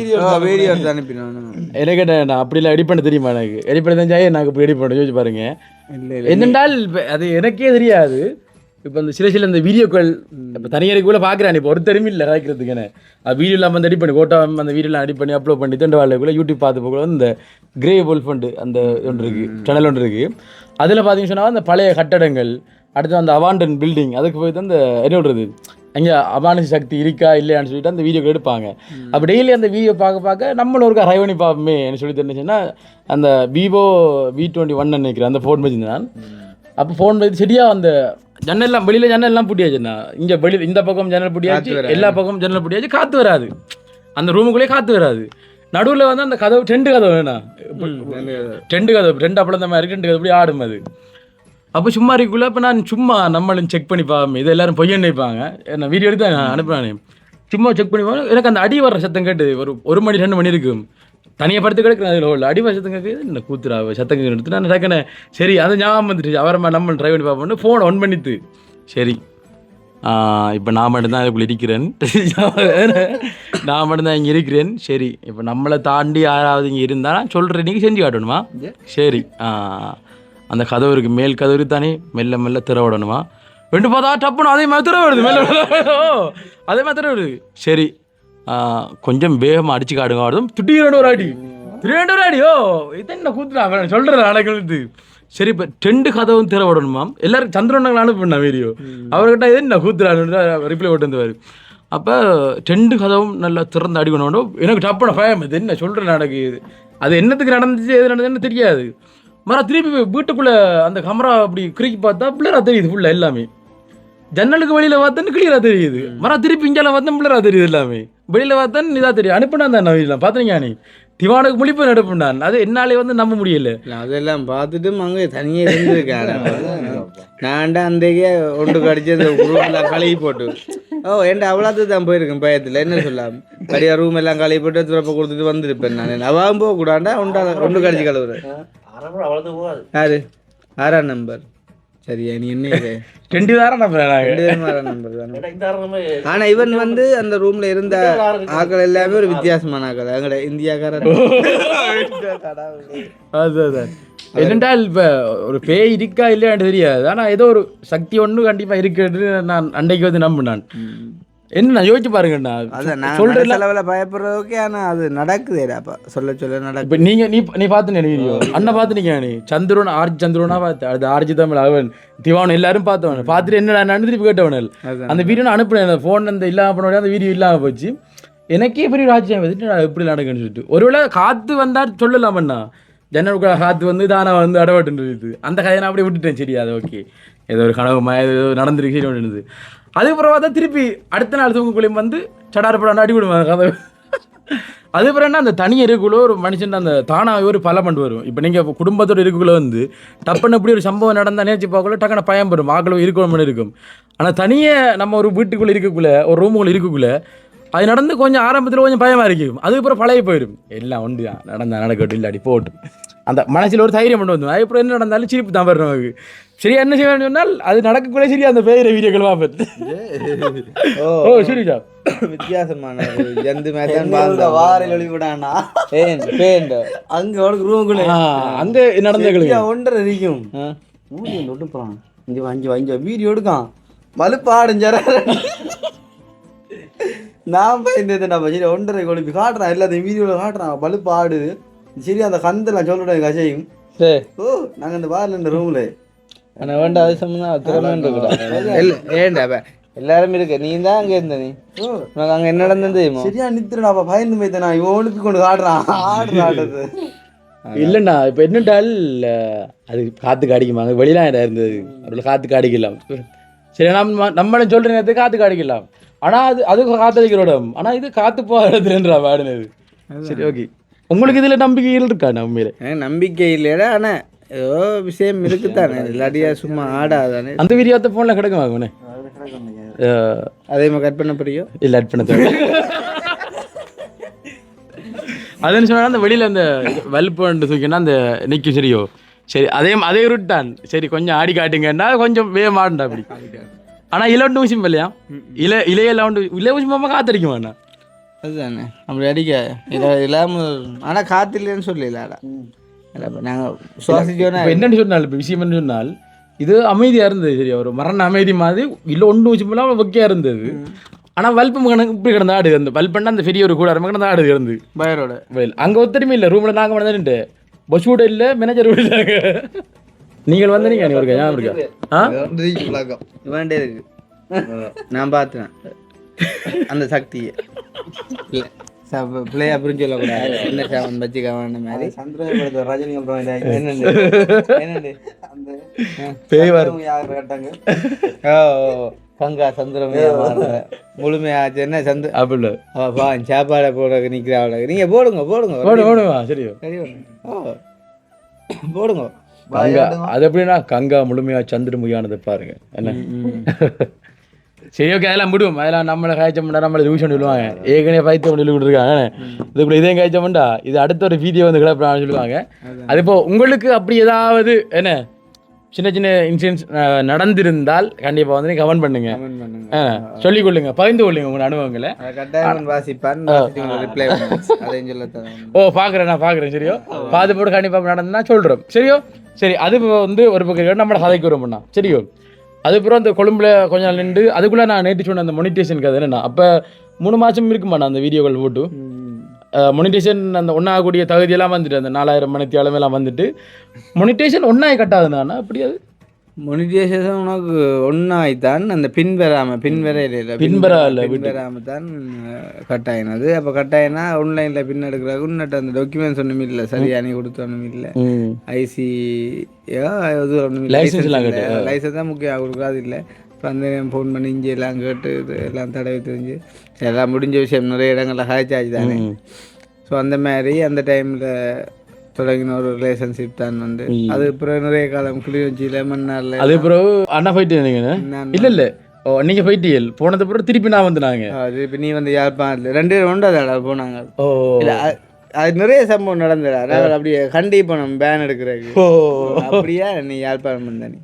வீடியோ எடுத்து அனுப்பினான் எனக்கு கேட்டேன் அப்படிலாம் எடிட் பண்ண தெரியுமா எனக்கு எடிட் பண்ண தெரிஞ்சாயே எனக்கு இப்போ எடிட் பண்ண யோசிச்சு பாருங்க என்னென்றால் அது எனக்கே தெரியாது இப்போ அந்த சில இந்த வீடியோக்கள் இப்போ தனியாருக்குள்ளே பார்க்குறேன் இப்போ ஒருத்தருமே இல்லை ராய்க்கிறதுக்குன்னு அது வீடியோ இல்லாமல் வந்து எடிட் பண்ணி கோட்டா அந்த வீடியோலாம் எடிட் பண்ணி அப்லோட் பண்ணி தண்டு வாழ்க்குள்ளே யூடியூப் பார்த்து போக வந்து இந்த கிரே வோல்ஃப் ஃபண்டு அந்த ஒன்று இருக்குது சேனல் ஒன்று இருக்குது அதில் பார்த்தீங்கன்னு சொன்னால் அந்த பழைய கட்டடங்கள் அடுத்து அந்த அவாண்டன் பில்டிங் அதுக்கு போய் தான் அந்த என்ன சொல்கிறது அங்கே அமானுஷ சக்தி இருக்கா இல்லையான்னு சொல்லிட்டு அந்த வீடியோ எடுப்பாங்க அப்போ டெய்லி அந்த வீடியோ பார்க்க நம்மளும் ஒரு ட்ரை பண்ணி பார்ப்போமே என்ன சொல்லி தெரிஞ்சுன்னா அந்த விவோ V21 நினைக்கிறேன் அந்த ஃபோன் வச்சுருந்தேன் அப்போ ஃபோன் வச்சு சரியாக அந்த ஜன்னல்லாம் வெளியில் ஜன்னல்லாம் பூட்டியாச்சுண்ணா இங்கே வெளியில் இந்த பக்கம் ஜன்னல் பூட்டியாச்சு எல்லா பக்கம் ஜன்னல் பூட்டியாச்சு காற்று வராது அந்த ரூமுக்குள்ளேயே காற்று வராது நடுவில் வந்து அந்த கதவு டெண்டு கதவு வேணா டெண்டு கதவு ரெண்டு அப்பளம் அந்த மாதிரி டெண்டு கதவு இப்படி ஆடும் அது அப்போ சும்மா இருக்குள்ள இப்போ நான் சும்மா நம்மளும் செக் பண்ணி பார்ப்போம் இது எல்லாரும் பொய்யன் நினைப்பாங்க நான் வீடியோ எடுத்து அனுப்புனானே சும்மா செக் பண்ணி பார்ப்போம் எனக்கு அந்த அடி வர்ற சத்தம் கேட்டு ஒரு மணி 2 மணி இருக்கும் தனியாக படுத்து கிடக்குறேன் அதில் உள்ள அடி வர சத்தம் கேட்குது என்ன கூத்துறா சத்தம் எடுத்து நான் டக்குன்னு சரி அதை ஞாபகம் வந்துட்டு அவரை நம்ம ட்ரை பண்ணி பார்ப்போம்னு ஃபோன் ஆன் பண்ணிட்டு சரி இப்போ நான் மட்டும்தான் அதுக்குள்ளே இருக்கிறேன் நான் மட்டும்தான் இங்கே இருக்கிறேன் சரி இப்போ நம்மளை தாண்டி யாராவது இங்கே இருந்தால் சொல்கிறேன் நீங்கள் செஞ்சு காட்டணுமா சரி அந்த கதவு இருக்குது மேல் கதவு தானே மெல்ல மெல்ல திற விடணுமா ரெண்டு பார்த்தா டப்புன்னு அதே மாதிரி திற வருது மெல்ல அதே மாதிரி திற வருது சரி கொஞ்சம் வேகமாக அடிச்சு காடுங்க அதுவும் திடீரெண்டு ஒரு அடி 300 அடி இது என்ன கூத்துறா சொல்கிறேன் அடைக்கிறது சரி இப்போ 2 கதவும் திற விடணுமா எல்லாரும் சந்திரனங்களை அனுப்பினா வீடியோ அவர்கிட்ட இது என்ன கூத்துறான்னு ரிப்ளை போட்டு வந்துவார் அப்போ 2 கதவும் நல்லா திறந்து அடிக்கணும் எனக்கு டப்புன பயம் இது என்ன சொல்கிறேன் நடக்குது அது என்னத்துக்கு நடந்துச்சு எது நடந்ததுன்னு தெரியாது திருப்பி வீட்டுக்குள்ளே அந்த கேமரா அப்படி கிறுக்கி பார்த்தா பிள்ளைரா தெரியுது ஃபுல்லாக எல்லாமே ஜன்னலுக்கு வெளியில் பார்த்தேன்னு கிளியராக தெரியுது திருப்பி இங்கெல்லாம் பார்த்தா பிள்ளைரா தெரியுது எல்லாமே வெளியில் பார்த்தேன்னு இதாக தெரியும் அனுப்பினா தான் நான் வீட்டில் பார்த்துருங்க நீ திவானுக்கு முழிப்பு அனுப்பினான் அது என்னாலே வந்து நம்ப முடியல அதெல்லாம் பார்த்துட்டு அங்கே தனியாக இருந்திருக்கேன் நான்டா அந்தக்கே ஒன்று கடிச்சது ரூம்லாம் கழுவி போட்டு ஏன்டா அவ்வளோத்துக்கு தான் போயிருக்கேன் பயத்தில் என்ன சொல்லலாம் கடியா ரூம் எல்லாம் கழுவி போட்டு துறப்ப கொடுத்துட்டு வந்திருப்பேன் நான் அவாவும் போகக்கூடாண்டா ஒன்று கடிச்சு கழுவுறேன் யாரு 6ஆம் நம்பர் சரியா நீ என்ன 2 நம்பர் ஆனா இவன் வந்து அந்த ரூம்ல இருந்த ஆக்கள் எல்லாமே ஒரு வித்தியாசமான ஆக்கள் எங்கட இந்தியாக்காரர் என்னென்றால் இப்போ ஒரு பேய் இருக்கா இல்லையான்னு தெரியாது ஆனால் ஏதோ ஒரு சக்தி ஒன்று கண்டிப்பாக இருக்குன்னு நான் அன்றைக்கு வந்து நம்பினான் என்ன நான் யோசிச்சு பாருங்கண்ணா சொல்கிறேன் லெவலில் பயப்படுறதுக்கே ஆனால் அது நடக்குதேடாப்பா சொல்ல நடக்கு இப்போ நீங்கள் நீ பார்த்து வீடியோ அண்ணன் பார்த்துனீங்க நீ சந்திரன் ஆர்ஜி சந்திரனா பார்த்து அது ஆர்ஜி தமிழ் அவன் திவான் எல்லாரும் பார்த்தவன் பார்த்துட்டு என்ன திருப்பி கேட்டவனல் அந்த வீடியோ நான் அனுப்புனேன் அந்த ஃபோன் அந்த இல்லாமல் பண்ண அந்த வீடியோ இல்லாமல் போச்சு எனக்கே பெரிய ராஜ்யம் வந்துட்டு நான் எப்படி நடக்குன்னு சொல்லிட்டு ஒருவேளை காற்று வந்தால் சொல்லலாமண்ணா ஜன்னலுக்குள்ள காற்று வந்து தானே வந்து அடவாட்டுன்றது அந்த கதையை நான் அப்படியே விட்டுட்டேன் சரி அது ஓகே ஏதோ ஒரு கனவு ஏதோ நடந்துருக்கு சரி ஒன்று அதுக்கப்புறம் பார்த்தா திருப்பி அடுத்த நாள் தூங்குக்குள்ளேயும் வந்து சடாரப்படம் அடி விடுவாங்க கதை அதுக்கப்புறம் என்ன அந்த தனி இருக்குள்ள ஒரு மனுஷன் அந்த தானாக ஒரு பல பண்ணு வரும் இப்போ நீங்கள் குடும்பத்தோட இருக்குள்ள வந்து டப்புன்னு இப்படி ஒரு சம்பவம் நடந்தால் நேர்ச்சி பார்க்கல டக்குன பயம் வரும் ஆக்களும் இருக்கணும்னு இருக்கும் ஆனால் தனியே நம்ம ஒரு வீட்டுக்குள்ளே இருக்கக்குள்ள ஒரு ரூமுக்குள்ளே இருக்கக்குள்ள அது நடந்து கொஞ்சம் ஆரம்பத்தில் கொஞ்சம் பயமாக இருக்கும் அதுக்கப்புறம் பழைய போயிடும் எல்லாம் ஒன்று தான் நடக்கட்டும் இல்லாடி போட்டு அந்த மனசில் ஒரு தைரியம் கொண்டு வந்து அதுக்கப்புறம் என்ன நடந்தாலும் சிரிப்பு தான் வரும் நமக்கு சரியா என்ன செய்ய வேண்டும் சொன்னால் அது நடக்கக்குள்ளே சரியா அந்த பெயரை வீடியோக்கள் பார்ப்பது சரிக்கா வித்தியாசமான ஜந்து மேதான் வாரில் ஒளிவிடானா அங்கே உனக்கு ரூமுக்குள்ளே அங்கே நடந்தது ஒன்றரை இருக்கும் நொட்டு போகிறான் இங்கே வீடியோ எடுக்கான் மலுப்பாடுஞ்சார நான் பயந்தது நம்ம சரி 1.5 கொழுப்பி காட்டுறான் எல்லாத்தையும் வீடியோவில் காட்டுறான் பலுப்பு ஆடுது சரி அந்த கந்தெல்லாம் சொல்லிவிட்டேன் கசையும் நாங்கள் இந்த வாரில் இந்த ரூமில் ஆனால் வேண்டாம் அது சம்பந்தம் திறமை ஏன்டா எல்லாரும் இருக்கு நீ தான் அங்கே இருந்த நீ உனக்கு அங்கே என்ன நடந்தது சரியா நித்துறா பயந்து போய்த்தேன் நான் இவன் ஒழுப்பி கொண்டு காட்டுறான் ஆடுறது இல்லைண்ணா இப்போ என்னட்டால் அது காற்றுக்கு அடிக்குமாங்க வெளியெலாம் இடம் இருந்தது அதில் காற்றுக்கு அடிக்கலாம் சரி நம்மளும் சொல்கிற நேரத்துக்கு காற்றுக்கு அடிக்கலாம் ஆனால் அது காற்றடிக்கிற இடம் ஆனால் இது காற்று போகிறதுன்றா பாடுனது சரி ஓகே உங்களுக்கு இதில் நம்பிக்கைகள் இருக்கா நம்மளே நம்பிக்கை இல்லையா ஆனால் ஏதோ விஷயம் இருக்குத்தானே இல்லாட்டியா சும்மா ஆடாதானே அந்த வீடியோத்த ஃபோனில் கிடக்கும் ஆகுனே அதே மாதிரி கட் பண்ண படியும் இல்லை அட் பண்ண தேவை அதுன்னு சொன்னா அந்த வெளியில அந்த வலுப்பு தூக்கினா அந்த நிற்கும் சரியோ சரி அதே ரூட் தான் சரி கொஞ்சம் ஆடி காட்டுங்கன்னா கொஞ்சம் வேமாண்டா அப்படி ஆனால் இலவண்டு ஊசி இல்லையா இலையெல்லாம் இலை ஊசி மாமா காத்தடிக்க வேண்டாம் அதுதானே அப்படி அடிக்க இல்லாமல் ஆனால் காற்று இல்லைன்னு சொல்லலாடா நாங்கள் சுவாசிச்சோன்னா இப்போ என்னன்னு சொன்னால் இப்போ விஷயம் என்ன சொன்னால் இது அமைதியாக இருந்தது சரியா ஒரு மரண அமைதி மாதிரி இல்லை ஒன்று ஊசி போலாம் வெக்கையாக இருந்தது ஆனால் வல்பம் கணக்கு இப்படி கிடந்த ஆடு அந்த வல்பன்னா அந்த பெரிய ஒரு கூடாரமாக கிடந்த ஆடு கிடந்து பயரோட வயல் அங்கே ஒத்தருமே இல்லை ரூமில் நாங்கள் வந்துட்டு பஸ் கூட இல்லை மேனேஜர் கூட இல்லைங்க நீங்கள் வந்து நீங்கள் இருக்கா ஞாபகம் இருக்கா வேண்டே இருக்கு நான் பார்த்தேன் அந்த சக்தியை இல்லை பிள்ளையா புரிஞ்சு சொல்லக்கூடாது என்ன சாவன் பச்சிக்கான மாதிரி சந்திரன் ரஜினி என்னண்டு பேய் வரும் யார் கேட்டாங்க கங்கா சந்திரமே முழுமையாச்சு என்ன சந்திர அப்படி சாப்பாடை போட நிற்கிறாள் நீங்கள் போடுங்க போடுங்க போடுவா சரியோ சரி போடுங்க கங்கா அது எப்படின்னா கங்கா முழுமையா சந்திரமுகியானதை பாருங்க என்ன சரி ஓகே அதெல்லாம் விடுவோம் அதெல்லாம் நம்மளை காய்ச்சோம்னா நம்மளை டியூஷன் சொல்லுவாங்க ஏற்கனவே பைத்தியம் சொல்லி கொடுத்துருக்காங்க இதுக்குள்ள இதையும் காய்ச்சோம்டா இது அடுத்த ஒரு வீடியோ வந்து கிளப்புறான்னு சொல்லுவாங்க அது இப்போ உங்களுக்கு அப்படி ஏதாவது என்ன சின்ன சின்ன இன்சிடென்ட்ஸ் நடந்திருந்தால் கண்டிப்பாக வந்து நீங்கள் கமெண்ட் பண்ணுங்க சொல்லிக் கொள்ளுங்க பகிர்ந்து கொள்ளுங்க உங்களோட அனுபவங்களை பார்க்குறேன் நான் பார்க்குறேன் சரியோ பார்த்து போட்டு கண்டிப்பாக நடந்தா சொல்கிறோம் சரியோ சரி அது வந்து ஒரு பக்கம் நம்மளை கதைக்கு வரும் சரியோ அதுக்கப்புறம் அந்த கொழும்புல கொஞ்ச நாள் நின்று அதுக்குள்ளே நான் நேற்று சொன்ன அந்த மொனிட்டேஷன் கதை என்னன்னா அப்போ 3 மாதம் இருக்குமா நான் அந்த வீடியோக்கள் போட்டு மொனிட்டேஷன் அந்த ஒன்றாகக்கூடிய தகுதியெல்லாம் வந்துட்டு அந்த 4000 மணித்தியாலமெல்லாம் வந்துட்டு மொனிட்டேஷன் ஒன்றாய் கட்டாதுண்ணா அப்படி அது மொனிட்டேஷன் உனக்கு ஒன்றாய்த்தான் அந்த பின்வராமல் தான் கட்டாயினது அப்போ கட்டாயினா ஆன்லைனில் பின் எடுக்கிறாங்க இன்னட்டு அந்த டாக்குமெண்ட்ஸ் ஒன்றும் இல்லை சரியா நீ கொடுத்த ஒன்றும் இல்லை ஐசி எதுவும் ஒன்றும் இல்லை லைசன்ஸ் தான் முக்கியம் கொடுக்குறது இல்லை இப்போ அந்த ஃபோன் பண்ணி இஞ்சி எல்லாம் கேட்டு இது எல்லாம் தடவை தெரிஞ்சு எல்லாம் முடிஞ்ச விஷயம் நிறைய இடங்களில் ஹாய்ச்சாச்சு தானே ஸோ அந்த மாதிரி அந்த டைமில் தொடங்கின ஒரு ரிலேஷன்ஷிப் தான் வந்து அது அப்புறம் நிறைய காலம் கிளிநொச்சியில் மன்னாரில் அது பிறகு அண்ணா போயிட்டு இல்லை இல்லை ஓ நீங்கள் போயிட்டீங்க போனது பிறகு திருப்பி நான் வந்து நாங்கள் திருப்பி நீ வந்து யாழ்ப்பாணத்தில் 2 பேரும் ஒன்றாதாடா போனாங்க இல்லை அது நிறைய சம்பவம் நடந்தடா நாங்கள் அப்படியே கண்டிப்போம் பேன் எடுக்கிறதுக்கு அப்படியா நீ யாழ்ப்பாணம் வந்த நீ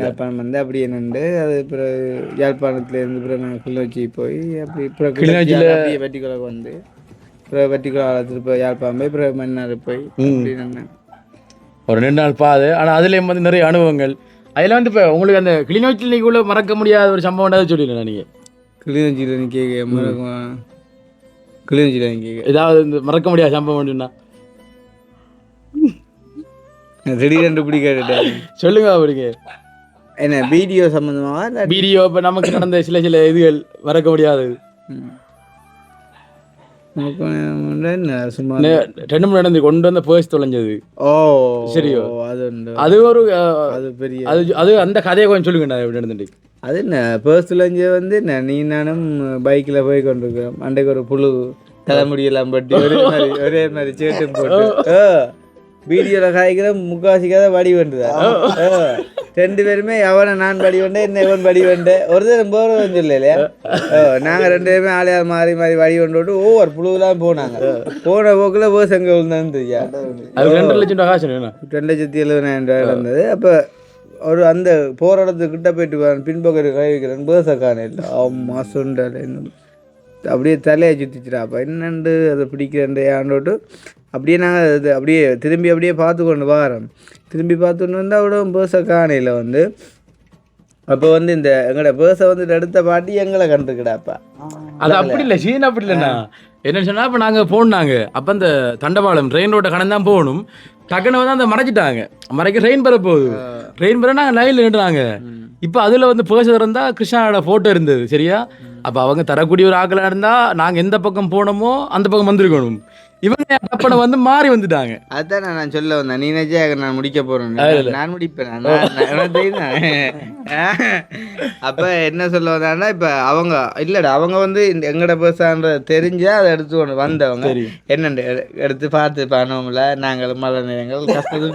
யாழ்ப்பாணம் வந்து அப்படியே நின்று அது பிறகு யாழ்ப்பாணத்துலேருந்து பிறகு நாங்கள் கிளிநொச்சி போய் அப்படி பிறகு கிளிநொச்சியில் அப்படியே வெட்டிக்குளக்கு வந்து பிறகு வெட்டிக்குளம் திருப்பி யாழ்ப்பாணம் போய் பிறகு மன்னார் போய் அப்படி நின்று ஒரு 2 நாள் பாது ஆனால் அதுலேயும் வந்து நிறைய அனுபவங்கள் அதில் வந்து இப்போ உங்களுக்கு அந்த கிளிநொச்சியில் நீக்குள்ள மறக்க முடியாத ஒரு சம்பவம் ஏதாவது சொல்லிடலாம் நீங்கள் கிளிநொச்சியில் நீ கேட்க கிளிநொச்சியில் ஏதாவது இந்த மறக்க முடியாத சம்பவம்னா திடீரென்று இப்படி கேட்டுட்டேன் சொல்லுங்க அப்படிங்க என்ன வீடியோ சம்மந்தமாக வீடியோ இப்போ நமக்கு நடந்த சில இதுகள் மறக்க முடியாதது சும்மா 2 மணி நடந்து கொண்டு வந்த பேர்ஸ் தொலைஞ்சது சரியோ அது ஒரு அது பெரிய அது அந்த கதையை கொஞ்சம் சொல்லுங்கண்ணா எப்படி நடந்துட்டு அது என்ன பேர்ஸில் வந்து நீ நானும் பைக்கில் போய் கொண்டிருக்கிறோம் அன்றைக்கு ஒரு புழு தலைமுடியெல்லாம் பட்டி ஒரே மாதிரி சேட்டும் போட்டு வீடியோவில் காய்க்கிற முக்காசிக்காத வடி வேண்டுதா 2 பேருமே எவனை நான் படி வேண்டேன் என்ன இவன் படி வேண்டேன் ஒரு தரம் போகிறோம் சொல்ல இல்லையா நாங்கள் 2 பேருமே ஆளையார் மாறி மாறி வடி கொண்டு ஒவ்வொரு புழுவெல்லாம் போனாங்க போன போக்கில் பேர்ஸ் எங்கே விழுந்தாந்துயா 2,70,000 இருந்தது அப்போ ஒரு அந்த போகிற இடத்துக்கிட்ட போயிட்டு பின்பக்கம் கை வைக்கிறேன் பேர்ஸை காண இல்லை அம்மா சுண்டல் அப்படியே தலையை சுற்றிச்சிடா அப்போ என்னண்டு அதை பிடிக்கிறேன் ஆண்டோட்டு அப்படியே நாங்கள் அது அப்படியே அப்படியே பார்த்து கொண்டு வரோம் திரும்பி பார்த்துட்டு வந்தால் அவ்வளோ பேர்ஸை காணையில் வந்து அப்போ வந்து இந்த எங்களோட பேர்ஸை வந்து எடுத்த பாட்டி எங்களை கண்டுக்கிடாப்பா அது அப்படி இல்லை சீன் அப்படி இல்லைண்ணா என்னன்னு சொன்னால் இப்போ நாங்கள் போனாங்க அப்போ அந்த தண்டவாளம் ட்ரெயின் ரோட்டை கடந்து தான் போகணும் டக்குன்னு வந்து அந்த மறைச்சிட்டாங்க மறைக்க ட்ரெயின் பெற போகுது ட்ரெயின் பெற நாங்கள் லைனில் நின்றுறாங்க இப்போ அதில் வந்து பேர்ஸ் இருந்தால் கிருஷ்ணாவோட ஃபோட்டோ இருந்தது சரியா அப்போ அவங்க தரக்கூடிய ஒரு ஆக்களாக இருந்தால் நாங்கள் எந்த பக்கம் போனோமோ அந்த பக்கம் வந்திருக்கணும் இவங்க அப்பனை வந்து மாறி வந்துட்டாங்க அதான் நான் சொல்ல வந்தேன் நீ நினைச்சா நான் முடிக்க போறேன் நான் முடிப்பேன் அப்ப என்ன சொல்ல வந்தாங்கன்னா இப்ப அவங்க இல்லடா அவங்க வந்து எங்கட பேசான்ற தெரிஞ்சா அதை எடுத்து வந்தவங்க என்னண்டு எடுத்து பார்த்து பண்ணோம்ல நாங்களும் மழை நேரங்கள் கஷ்டம்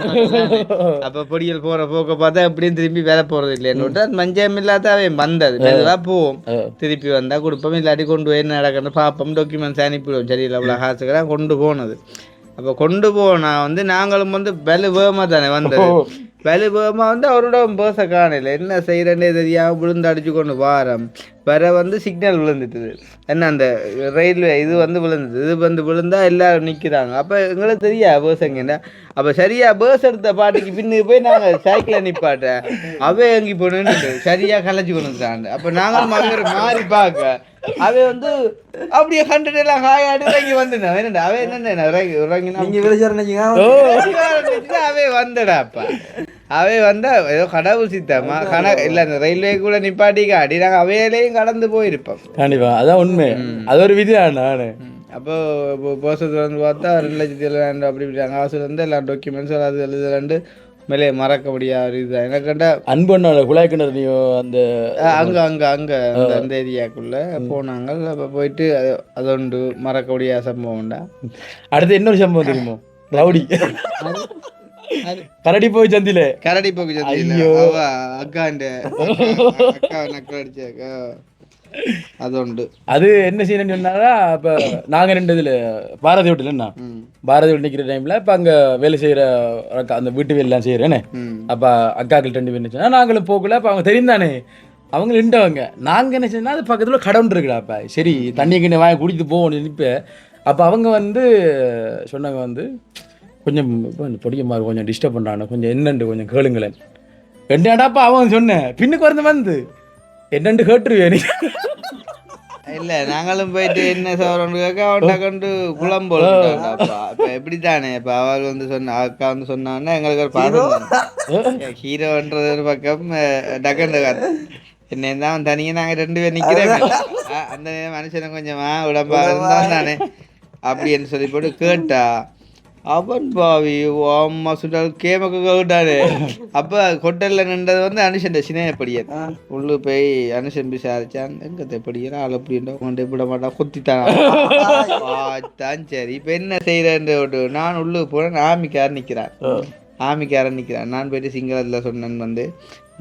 அப்ப பொடியல் போற போக்க பார்த்தா எப்படியும் திரும்பி வேலை போறது இல்லைன்னு மஞ்சம் இல்லாத அவன் வந்தது மெதுவாக போவோம் திருப்பி வந்தா கொடுப்போம் இல்லாட்டி கொண்டு போய் என்ன நடக்கணும் பார்ப்போம் டாக்குமெண்ட்ஸ் அனுப்பிடுவோம் சரியில்லை அவ்வளோ காசுக்கெல்லாம் கொண்டு போனது. அப்போ கொண்டு போனால் வந்து நாங்களும் வந்து வேகமாக தானே வந்தது. வேகமாக வந்து அவரோட பேச காணல, என்ன செய்கிறேன்னே தெரியாமல் விழுந்து அடிச்சு கொண்டு வாரம் வர வந்து சிக்னல் விழுந்துட்டுது. என்ன அந்த ரயில்வே இது வந்து விழுந்துது. இது வந்து விழுந்தா எல்லாரும் நிற்கிறாங்க. அப்போ எங்களுக்கு தெரியா பேசுங்கண்ணா. அப்போ சரியாக பேஸ் எடுத்த பாட்டுக்கு பின்னுக்கு போய் நாங்கள் சைக்கிளை நிப்பாட்டேன். அவை எங்கி போகணுன்னு சரியாக கலைச்சி கொண்டுட்டாங்க. அப்போ நாங்களும் அவர் மாறி பார்க்க அவை வந்து அப்படியே கண்டுட்டு எல்லாம் காயாடு இறங்கி வந்துட்டேன். என்னடா அவை என்னென்ன அவை வந்தடாப்பா. அவை வந்தா ஏதோ கடவுள் சித்தமா இல்லை அந்த ரயில்வே கூட நிப்பாட்டிக்க அடி நாங்கள் அவையிலையும் கடந்து போயிருப்போம். கண்டிப்பா அதான் உண்மை. அது ஒரு விதிதான். நானு அப்போ போசத்தில் வந்து பார்த்தா 2,70,000 அப்படி காசுல இருந்து எல்லா டாக்குமெண்ட்ஸ் அது எழுதுலண்டு மேலே மறக்க முடியாது. இதுதான் எனக்கிட்ட அன்பண்ணோட குழாய் கிணறு நீ அந்த அங்கே அந்த ஏரியாக்குள்ளே போனாங்க. அப்போ போயிட்டு அது ஒன்று மறக்க முடியாத சம்பவம்டா. அடுத்து இன்னொரு சம்பவம் தெரியுமோ? ரவுடி கரடி போய் சந்தில அக்காண்ட அக்கா நக்கல் அடிச்சாக்கா அது உண்டு. அது என்ன செய்யணும்னு சொன்னாரா, இப்போ நாங்கள் 2 இதில் பாரதி வீட்டில் என்ன பாரதி வீட்டு நிற்கிற டைமில் இப்போ அங்கே வேலை செய்கிற அந்த வீட்டு வேலைலாம் செய்கிறேன்னு அப்போ அக்காக்கள் 2 பேர் நினச்சோன்னா நாங்களும் போகல. அப்போ அவங்க தெரியும் தானே, அவங்க நின்றவங்க. நாங்கள் என்ன செய்யணும், அது பக்கத்தில் கடவுள் இருக்குடா. அப்போ சரி தண்ணி கிண்ணி வாங்கி குடித்து போகணும்னு நினைப்பேன். அப்போ அவங்க வந்து சொன்னாங்க வந்து கொஞ்சம் பொடியமாக கொஞ்சம் டிஸ்டர்ப் பண்ணுறாங்க, கொஞ்சம் என்னண்டு கொஞ்சம் கேளுங்களேன். என்னடாப்பா அவன் சொன்னேன் பின்னுக்கு வந்து என்னண்டு கேட்டுருவேன். இல்லை நாங்களும் போயிட்டு என்ன சவரன்னு கேட்க அவன்கிட்ட கொண்டு குளம் போட்டாப்பா. இப்போ எப்படித்தானே இப்போ அவள் வந்து அக்கா வந்து சொன்னான்னா எங்களுக்கு ஒரு பாடம் ஹீரோன்றது ஒரு பக்கம் டக்கண்டு என்ன தான் தனியாக நாங்கள் 2 பேர் நிற்கிறேன். அந்த மனுஷனை கொஞ்சமா உடம்பா இருந்தான் தானே அப்படின்னு சொல்லி போட்டு கேட்டா அவன் பாவி அம்மா சுட்டால் கேமக்கு கேட்டாரு. அப்போ ஹோட்டலில் நின்றது வந்து அனுஷன் சினையப்படியன் உள்ளு போய் அனுஷன் விசாரிச்சான். எங்க தெப்படியா ஆள் அப்படின்ற கொண்டு விட மாட்டான் கொத்தித்தான். சரி இப்போ என்ன செய்யறேன்னு நான் உள்ளு போனேன். ஆமிக்காரன் நிற்கிறான். நான் போயிட்டு சிங்களத்தில் சொன்னேன் வந்து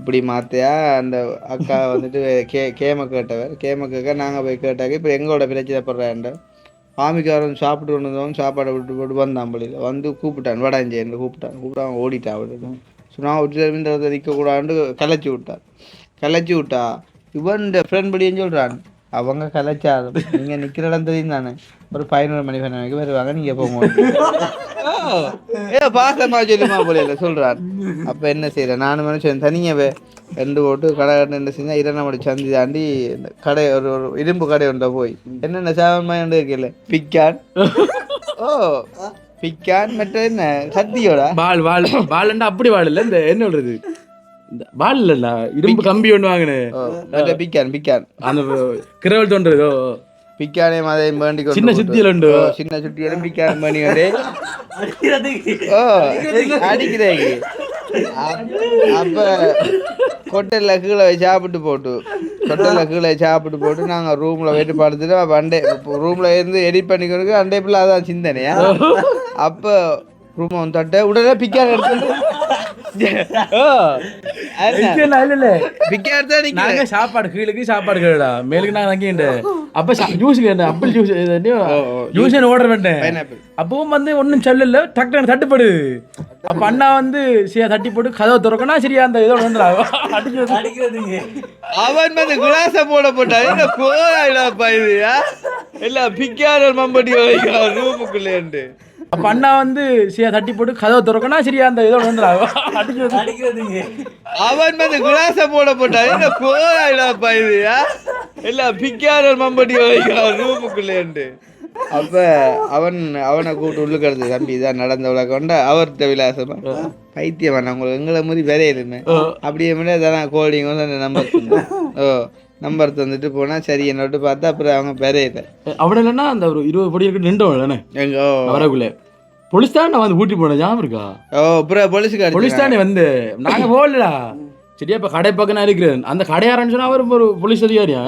இப்படி மாத்தையா அந்த அக்கா வந்துட்டு கேம கேட்க நாங்கள் போய் கேட்டாக்க இப்போ எங்களோட பிரச்சனை படுறாண்ட ஆமிக்காரன் சாப்பிட்டு வந்தவங்க சாப்பாடை விட்டு வந்தான். பள்ளியில் வந்து கூப்பிட்டான் வடாஞ்சேன்னு கூப்பிட்டான் ஓடிட்டான். விட்டு சொன்னால் விட்டு நிற்கக்கூடாதுன்னு கலைச்சி விட்டா இவன் ஃப்ரெண்ட் படின்னு சொல்கிறான். அவங்க கலைச்சாலும் நீங்கள் நிற்கிற இடம் தெரியும் தானே, ஒரு 11 மணி வரைக்கும் வருவாங்க, நீங்கள் போங்க பாசமா சொல்லுமா போல சொல்கிறான். அப்போ என்ன செய்கிறேன் நானும் மனுஷன் தனியாவே 2 போட்டு கடை என்ன செஞ்சால் 2 மணி சந்தி தாண்டி கடை ஒரு இரும்பு கடை ஒன்றை போய் என்னென்ன 7 மணி இருக்கல பிக்கான் மற்ற என்ன கத்தியோட வாழ் அப்படி வாழ் இல்லை, இந்த என்ன சொல்றது வாழ் இல்ல இரும்பு கம்பி ஒன்று வாங்கினேன். பிக்கான் அந்த கிரவல் தோன்றதோ பிக்கானே மதையும் வேண்டி சின்ன சுத்தியில் உண்டு, சின்ன சுத்தியிலும் பிக்கான் பண்ணி கொண்டே அடிக்கிறேங்க. அப்போ ஹோட்டலில் கீழே சாப்பிட்டு போட்டு நாங்கள் ரூமில் போயிட்டு படுத்துட்டு அப்போ ரூமில் இருந்து எடிட் பண்ணிக்கிறதுக்கு அண்டே பிள்ளை அதான் சிந்தனையா. அப்போ ரூமை வந்து தட்ட உடனே பிக்கான் எடுத்து சாப்பாடு கீழுக்கு சாப்பாடு கேடா மேலுக்கு நான் தங்கிட்டு அப்ப ஜூஸ் கேட்டேன். ஆப்பிள் ஜூஸ் ஆர்டர் பண்ணேன். அப்பவும் வந்து ஒன்னும் சொல்லல, டக்குனு தட்டுப்படு. அப்ப அண்ணா வந்து தட்டி போட்டு கதவை திறக்கணும். சரியா அந்த இதோட அடிக்கிறது அவன் வந்து குலாச போட்டாப்பா இது எல்லாம் பிக்கான மம்பட்டி ரூமுக்குள்ளேண்டு. அப்ப அண்ணா வந்து தட்டி போட்டு கதவை திறக்கணும். சரியா அந்த இதோட அடிக்கிறது அவன் வந்து குலாச போட்டாப்பா இது எல்லாம் பிக்கான மம்பட்டி ரூமுக்குள்ளேண்டு. அப்போ அவனை கூப்பிட்டு உள்ளுக்கிறது தம்பி இதான் நடந்த உலகம்டா அவர்கிட்ட விலாசமா பைத்தியம் அவங்களுக்கு எங்களை மாதிரி விரையிலுமே அப்படியே முன்னாடி தானே கோல்டிங் வந்து நம்பர் தந்துட்டு போனால் சரி என்னோட்டு பார்த்தா அப்புறம் அவங்க விரையில அவட இல்லைன்னா அந்த ஒரு 20 படி இருக்கு நின்றவன் தானே எங்க வரக்குள்ளே போலீஸ் தான் வந்து கூட்டி போனேன். ஞாபகம் இருக்கா? அப்புறம் போலீஸ் தானே வந்து நாங்கள் போகலடா. சரியா இப்போ கடை பக்கம் நான் இருக்கிறேன். அந்த கடையாரன்னு சொன்னால் அவர் ஒரு போலீஸ் அதிகாரியா,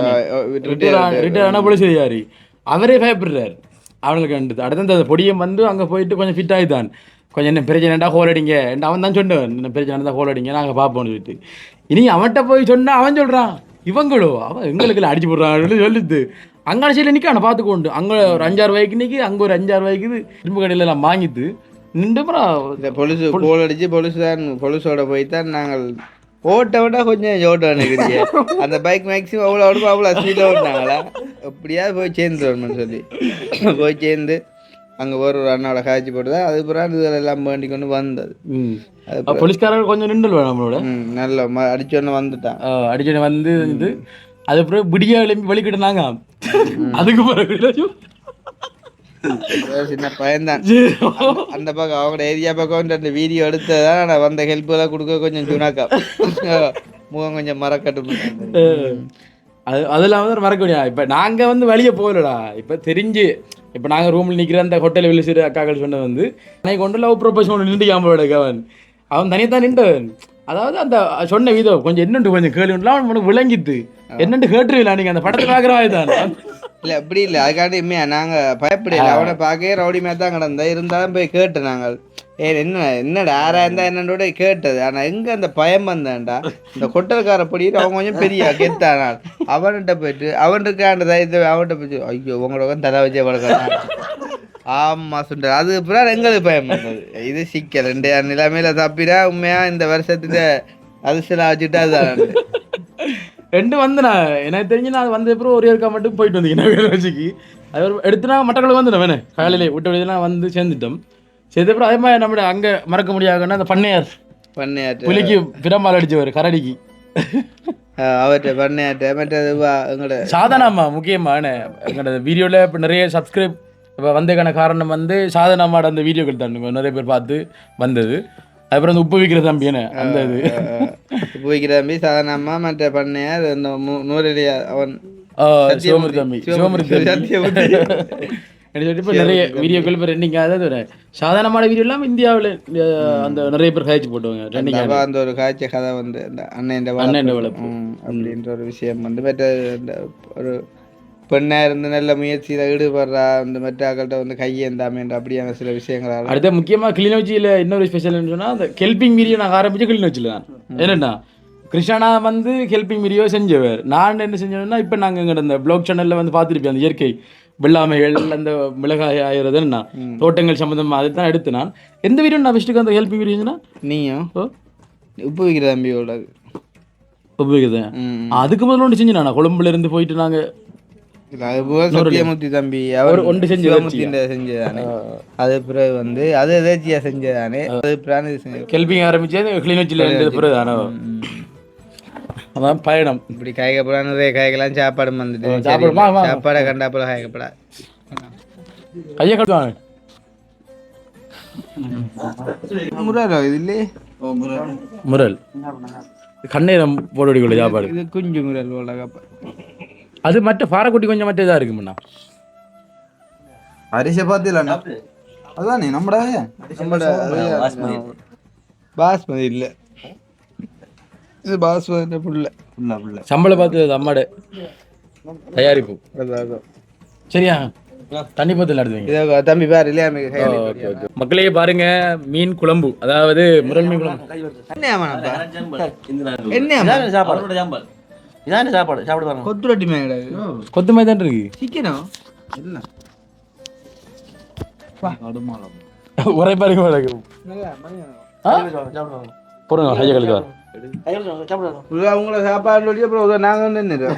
ரிட்டையர் ஆன போலீஸ் அதிகாரி. அவரே பயப்படுறாரு அவனுக்கு. அடுத்த அந்த பொடியம் வந்து அங்கே போயிட்டு கொஞ்சம் ஃபிட் ஆகிதான். கொஞ்சம் என்ன பிரச்சனைடா ஹோல் அடிங்க அவன் தான் சொன்னேன். என்ன பிரச்சனை தான் ஹோல் அடிங்க நாங்கள் பார்ப்போம்னு சொல்லிட்டு. இனி அவன்கிட்ட போய் சொன்னால் அவன் சொல்கிறான் இவங்களோ அவன் எங்களுக்கு அடிச்சு போடுறான்னு சொல்லிட்டு அங்கான சைடில் நிற்கான பார்த்துக்கொண்டு அங்கே ஒரு 5-6 ரூபாய்க்கு நிற்கி அங்கே ஒரு 5-6 ரூபாய்க்கு இரும்பு கடையில் எல்லாம் வாங்கிட்டு நின்று இந்த பொலிசு கோல் அடிச்சு பொலிசோட போய் தான் நாங்கள் ஓட்ட விட கொஞ்சம் ஓட்ட நினைக்கிறீங்க அந்த பைக் மேக்ஸிமம் அவ்வளோ ஸ்பீடாக ஓட்டினாங்களா எப்படியாவது போய் சேர்ந்துடணும்னு சொல்லி போய் சேர்ந்து அங்கே ஒரு அண்ணாவோட காய்ச்சி போட்டுதான் அதுக்கப்புறம் இதில் எல்லாம் வேண்டி கொண்டு வந்தது. போலீஸ்காரர் கொஞ்சம் நின்று நம்மளோட நல்ல அடிச்சோன்னு வந்துட்டான். அடிச்சோன்னு வந்து இது அதுக்கப்புறம் விடியா எழுப்பி வலிக்கிட்டுனாங்க. அதுக்கு பிறகு சின்ன பையன்தான் அந்த பக்கம் அவங்களோட ஏரியா பக்கம் அந்த வீடியோ எடுத்ததான் நான் வந்த ஹெல்ப் எல்லாம் கொடுக்க கொஞ்சம் சுனாக்கா முகம் கொஞ்சம் மறக்கட்டும். அதெல்லாம் வந்து மறக்க முடியாது. இப்போ நாங்கள் வந்து வெளியே போகலடா. இப்போ தெரிஞ்சு இப்போ நாங்கள் ரூமில் நிற்கிற அந்த ஹோட்டலில் வெளியே அக்காக்கள் சொன்னது வந்து அன்னைக்கு கொண்டு லவ் ப்ரொபோஸ் ஒன்று நின்று காமோட அவன் தனியாக தான் நின்றவன். அதாவது அந்த சொன்ன விதம் கொஞ்சம் என்னண்டு கொஞ்சம் கேள்விலாம் அவனுக்கு விளங்கிட்டு என்னண்டு கேட்டுருவில்ல நீங்கள் அந்த படத்தை பார்க்குறவாய் தான். இல்லை அப்படி இல்லை அதுக்காண்டி நாங்கள் பயப்படல. அவனை பார்க்கவே ரவுடி மாதிரி தான் கிடந்தா இருந்தாலும் போய் கேட்டு நாங்கள் என்னடா யாரா இருந்தா என்னோட கேட்டது. ஆனா எங்க அந்த பயம் வந்தான்டா இந்த கொட்டல்கார படிட்டு அவன் கொஞ்சம் பெரிய கெத்தானால் அவன்கிட்ட போயிட்டு அவனுக்கு அந்த தைரியத்தை அவன்கிட்ட போயிட்டு ஐயோ உங்களோட தலை வச்சே வளர்க்க ஆமா சொல்ற அது அப்புறம் எங்களுக்கு பயம் வந்தது. இது சிக்கல் ரெண்டு நிலைமையில தப்பினா உண்மையா இந்த வருஷத்துல அதிர்ஷ்டம் வச்சுட்டு அதுதான் ரெண்டு வந்தேண்ணா. எனக்கு தெரிஞ்சு நான் வந்த அப்புறம் ஒரு இருக்கா மட்டும் போயிட்டு வந்தீங்க வச்சுக்கு அது எடுத்துனா மட்டக்களுக்கு வந்துடும் வேணே காலையிலே விட்டு வெளியெல்லாம் வந்து சேர்ந்துட்டோம். சேர்ந்தப்பறம் அதே மாதிரி நம்ம அங்கே மறக்க முடியாதுன்னா அந்த பண்ணையார் புலிக்கு பிரம்பால் அடிச்சவர் கரடிக்கு அவர்கிட்ட பண்ணையார்ட்ட மற்றது எங்களோட சாதனாமா முக்கியமான எங்களோட வீடியோவில் இப்போ நிறைய சப்ஸ்கிரைப் இப்போ வந்ததுக்கான காரணம் வந்து சாதனாமாட அந்த வீடியோக்கள் தான் நிறைய பேர் பார்த்து வந்தது. அதுக்கப்புறம் அந்த உப்பு வைக்கிற தம்பி என்ன அந்த இது உப்பு வைக்கிற தம்பி சாதனாமா மற்ற பண்ணையார் அந்த நூறிலியா அவன் சிவமூர்த்தி தம்பி இப்போ நிறைய வீடியோக்கள் இப்போ ரெண்டிங் அதாவது சாதாரணமான வீடியோ இல்லாமல் இந்தியாவில் அந்த நிறைய பேர் காய்ச்சி போட்டுவாங்க ரெண்டிங் அந்த ஒரு காய்ச்ச கதை வந்து அந்த அண்ணன் வளர்ப்பு அப்படின்ற ஒரு விஷயம் வந்து மற்ற இந்த ஒரு பெண்ணாக இருந்து நல்ல முயற்சியில் ஈடுபடுறா அந்த மற்ற ஆக்கள்கிட்ட வந்து கையேந்தாமன்ற அப்படியான சில விஷயங்களால் அடுத்த முக்கியமாக கிளிநொச்சியில் இன்னொரு ஸ்பெஷல்னு சொன்னால் அந்த ஹெல்பிங் வீடியோ நாங்கள் ஆரம்பித்து கிளிநொச்சியில் தான் என்னென்னா கிருஷ்ணா வந்து ஹெல்பிங் வீடியோ செஞ்சவர். நான் என்ன செஞ்சேன்னா இப்போ நாங்கள் எங்கள் அந்த ப்ளாக் சேனலில் வந்து பார்த்துருப்பேன் அந்த இயற்கை வெள்ளாமைகள் அந்த மிளகாய் ஆயிரதுன்னா தோட்டங்கள் சம்மந்தமாக அதை தான் எடுத்து நான் எந்த வீடியோ நான் ஃபஸ்ட்டுக்கு அந்த ஹெல்பிங் வீடியோன்னா நீயும் உப்பு வைக்கிற தம்பியோட உப்பு வைக்கிறது அதுக்கு முதல்ல ஒன்று செஞ்சு நான் கொழும்புல இருந்து போயிட்டு நாங்கள் சத்தியமூர்த்தி தம்பி அவர் ஒன்று செஞ்சதானே அது பிறகு வந்து அது எதாச்சியா செஞ்சதானே அது பிராணி ஹெல்பிங் ஆரம்பிச்சது கிளிநொச்சியில் இருந்தது பிறகு தானே அதான் பயணம். இப்படி காய்க்கப்படா நிறைய காய்கெல்லாம் சாப்பாடு வந்துட்டு சாப்பாடை கண்டாப்பட காய்க்கப்படா ஐயா கட்டுவாங்க முரலோ இது இல்லையே முரல் கண்ணீரம் போடுவடிக்குள்ள சாப்பாடு இது குஞ்சு முரல் போல காப்பா அது மற்ற பாறைக்குட்டி கொஞ்சம் மற்ற இதாக இருக்குமுண்ணா அரிசி பார்த்தில அதான் நம்மட பாஸ்மதி இல்லை இது பாஸ்மதி புள்ள சம்பளம் பார்த்து அம்மாட தயாரிப்பு சரியா தண்ணி பத்தில் நடத்துவீங்க தம்பி பாரு இல்லையா மக்களே பாருங்க மீன் குழம்பு அதாவது முரல் மீன் குழம்பு என்ன சாப்பாடு சாப்பிடுவாங்க கொத்து ரொட்டி மாதிரி கொத்து மாதிரி தான் இருக்கு சிக்கனும் இல்லை ஒரே பாருங்க போடுங்க ஐயா கழுக்கு உங்களை சாப்பாடு அப்புறம் நாங்கள் நின்று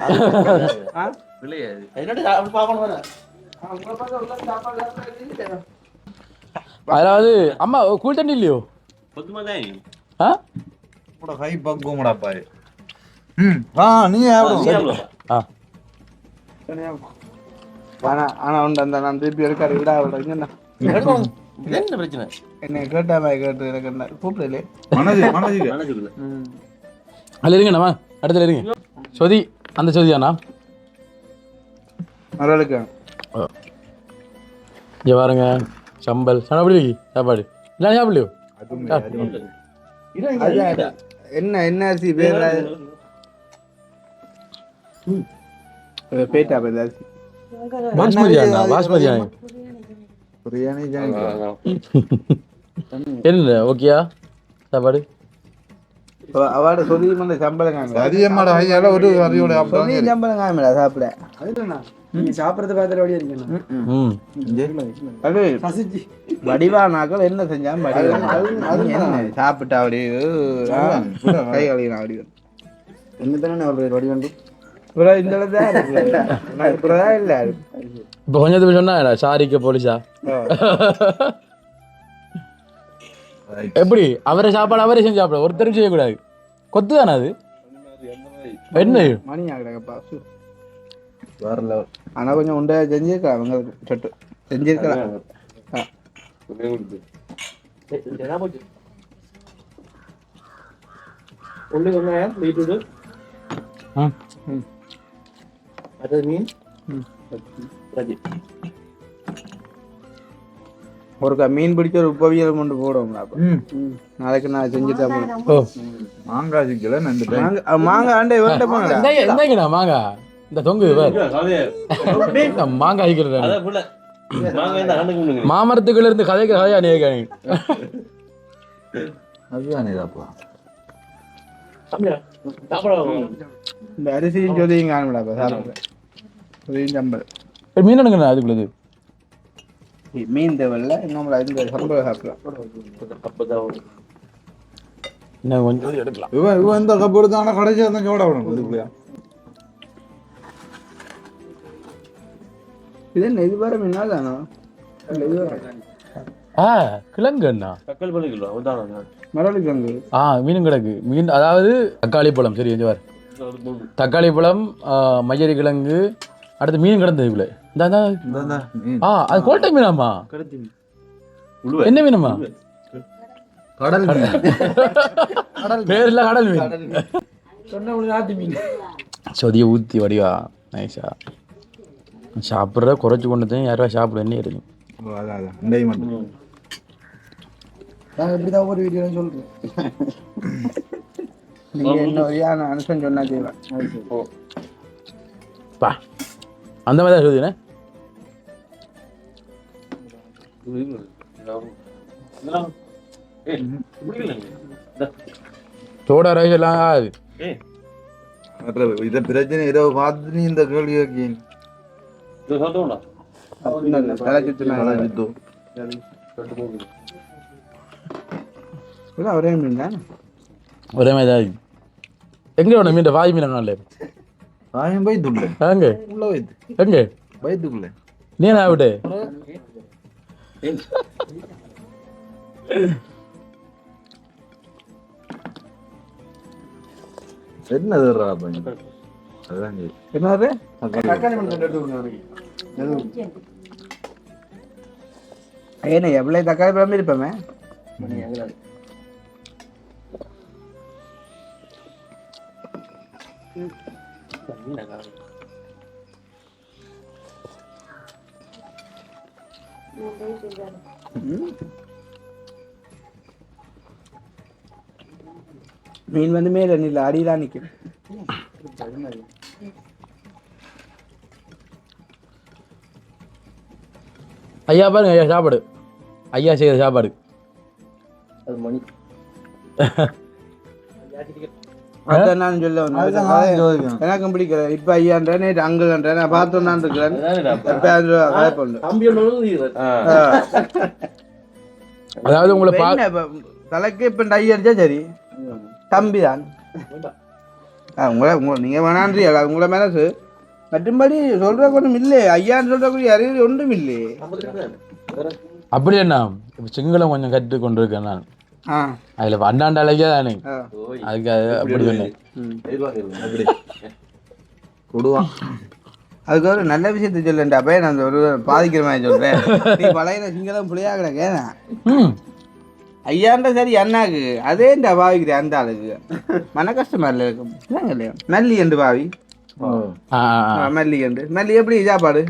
அதாவது அம்மா கூழ் தண்ணி இல்லையோ கை பக்குவம்டா பாரு நீ ஆனா உண்டு அந்த நான் திருப்பி எடுக்காரு விடா என்ன பிரச்சனை என்ன கேட்டா கேட்டு எனக்கு கூப்பிடலே அதில் இருங்கண்ணா இடத்துல இருங்க சொதி அந்த சொதியாண்ணா மரலுக்கு இங்கே பாருங்க சம்பல் அப்படி சாப்பாடு இல்லை சாப்பிடலையோ என்ன என்ன அரிசி பேர் பேட்டா பேர் அரிசி பாஸ்மதியா பாஸ்மதியா என்ன ஓகேயா சாப்பாடு அவட சொல்லி அந்த சம்பளம் காமிடா அதிகமான ஐயால ஒரு அறிவோட சொல்லி சம்பளம் காமிடா சாப்பிட நீங்க சாப்பிடறது பார்த்துட்டு வழியா இருக்கணும் அது வடிவானாக்கள் என்ன செஞ்சாலும் வடிவான சாப்பிட்டா அப்படி கை கழுவினா அப்படி என்னதானே ஒரு வடி வந்து இந்த இடத்துல இல்ல இப்போ கொஞ்சம் சொன்னா சாரிக்க போலீஸா எப்படி அவரை சாப்பாடு அவரே செஞ்சு சாப்பிட ஒருத்தரும் செய்யக்கூடாது கொத்து தானே அது என்ன மணி ஆகிடப்பா வரல ஆனா கொஞ்சம் உண்டை செஞ்சிருக்கலாம் அவங்க சொட்டு செஞ்சிருக்கலாம் ஒருக்கா மீன் பிடிச்ச ஒரு உப்பவியல் கொண்டு போடுவோம்ல நாளைக்கு நான் செஞ்சுட்டேன் மாங்காய் சிக்கல மாங்காய் ஆண்டே வேண்ட என்னங்கண்ணா மாங்காய் இந்த தொங்கு மாங்காய் அடிக்கிறது மாமரத்துக்குள்ள இருந்து கதைக்கு கதையா நீங்க அதுதானேதாப்பா இந்த அரிசியும் சொல்லியும் காணும்டாப்பா சாப்பிடுறேன் சம்பளம் மீன் எடுங்கண்ணா அதுக்குள்ளது மீன் தேவையில்ல இன்னும் இந்த சம்பளம் சாப்பிடலாம் இன்னும் கொஞ்சம் எடுக்கலாம் இவன் இந்த கப்பூர் தானே கடைசி வந்து சோட விடணும் இதுக்குள்ளயா இது என்ன இது வேற மீனா தானோ கிழங்கு அண்ணா மரளி கிழங்கு மீனும் கிடக்கு மீன் அதாவது தக்காளி பழம் சரி கொஞ்சம் பாரு தக்காளி பழம் மஞ்சரி கிழங்கு அடுத்து மீன் கிடந்தது இவ்வளோ அது கோட்டை மீனாமா என்ன மீனம்மா கடல் பேர் இல்ல கடல் மீன் சொதிய ஊத்தி வடிவா நைஸா சாப்பிட்ற குறைச்சி கொண்டு தான் யாரா சாப்பிட என்ன இருக்கு நான் எப்படிதான் ஒரு வீடியோ சொல்றேன் நீங்க என்ன அனுசன் சொன்னா செய்வேன் பா அந்த மாதிரி தான் சொல்லுதுண்ணே சோடா ரைஸ் எல்லாம் ஆகுது இதை பிரச்சனை ஏதோ பார்த்து நீ இந்த கேள்வி கேட்கீங்க ஒரே மீன் தான் ஒரே மாதிரி தான் எங்கே வேணும் மீன் வாய் மீன் நாள் காயம் வயிற்றுக்குள்ள எங்க உள்ள வயிற்று எங்க வயிற்றுக்குள்ள நீ என்ன ஆவிட்டு என்னது அதுதான் என்னது ஏன்னா எவ்வளவு தக்காளி பழம் இருப்பேன் மீன் வந்து மேல நில்ல அடியிலாம் நிற்கும் ஐயா பாருங்க ஐயா சாப்பாடு ஐயா செய்கிற சாப்பாடு அதான் நான் சொல்ல வந்தேன் எனக்கும் பிடிக்கல இப்ப ஐயான்ற நேற்று அங்குன்ற நான் பார்த்தோன்னு இருக்கிறேன் அதாவது உங்களை தலைக்கு இப்ப டை அடிச்சா சரி தம்பி தான் உங்களை நீங்க வேணான்றீங்களா உங்களை மனசு மற்றும்படி சொல்ற ஒன்றும் இல்லையே ஐயான்னு சொல்றக்கூடிய அறிவு ஒன்றும் இல்லையே அப்படி என்ன சிங்களம் கொஞ்சம் கற்று கொண்டு இருக்கேன் நான் அதுல அண்ணாண்ட அழகே தானே அதுக்கு அப்படி சொன்னேன் அதுக்கு ஒரு நல்ல விஷயத்த சொல்லேன்டா அப்ப நான் ஒரு பாதிக்கிற மாதிரி சொல்றேன் நீ பழைய சிங்களம் புளியா கிடக்கேன் ஐயாண்ட சரி அண்ணாக்கு அதேண்டா பாவிக்கிறேன் அந்த ஆளுக்கு மன கஷ்டமா இல்லை இருக்கும் இல்லையா மல்லி என்று பாவி மல்லி என்று மல்லி எப்படி சாப்பாடு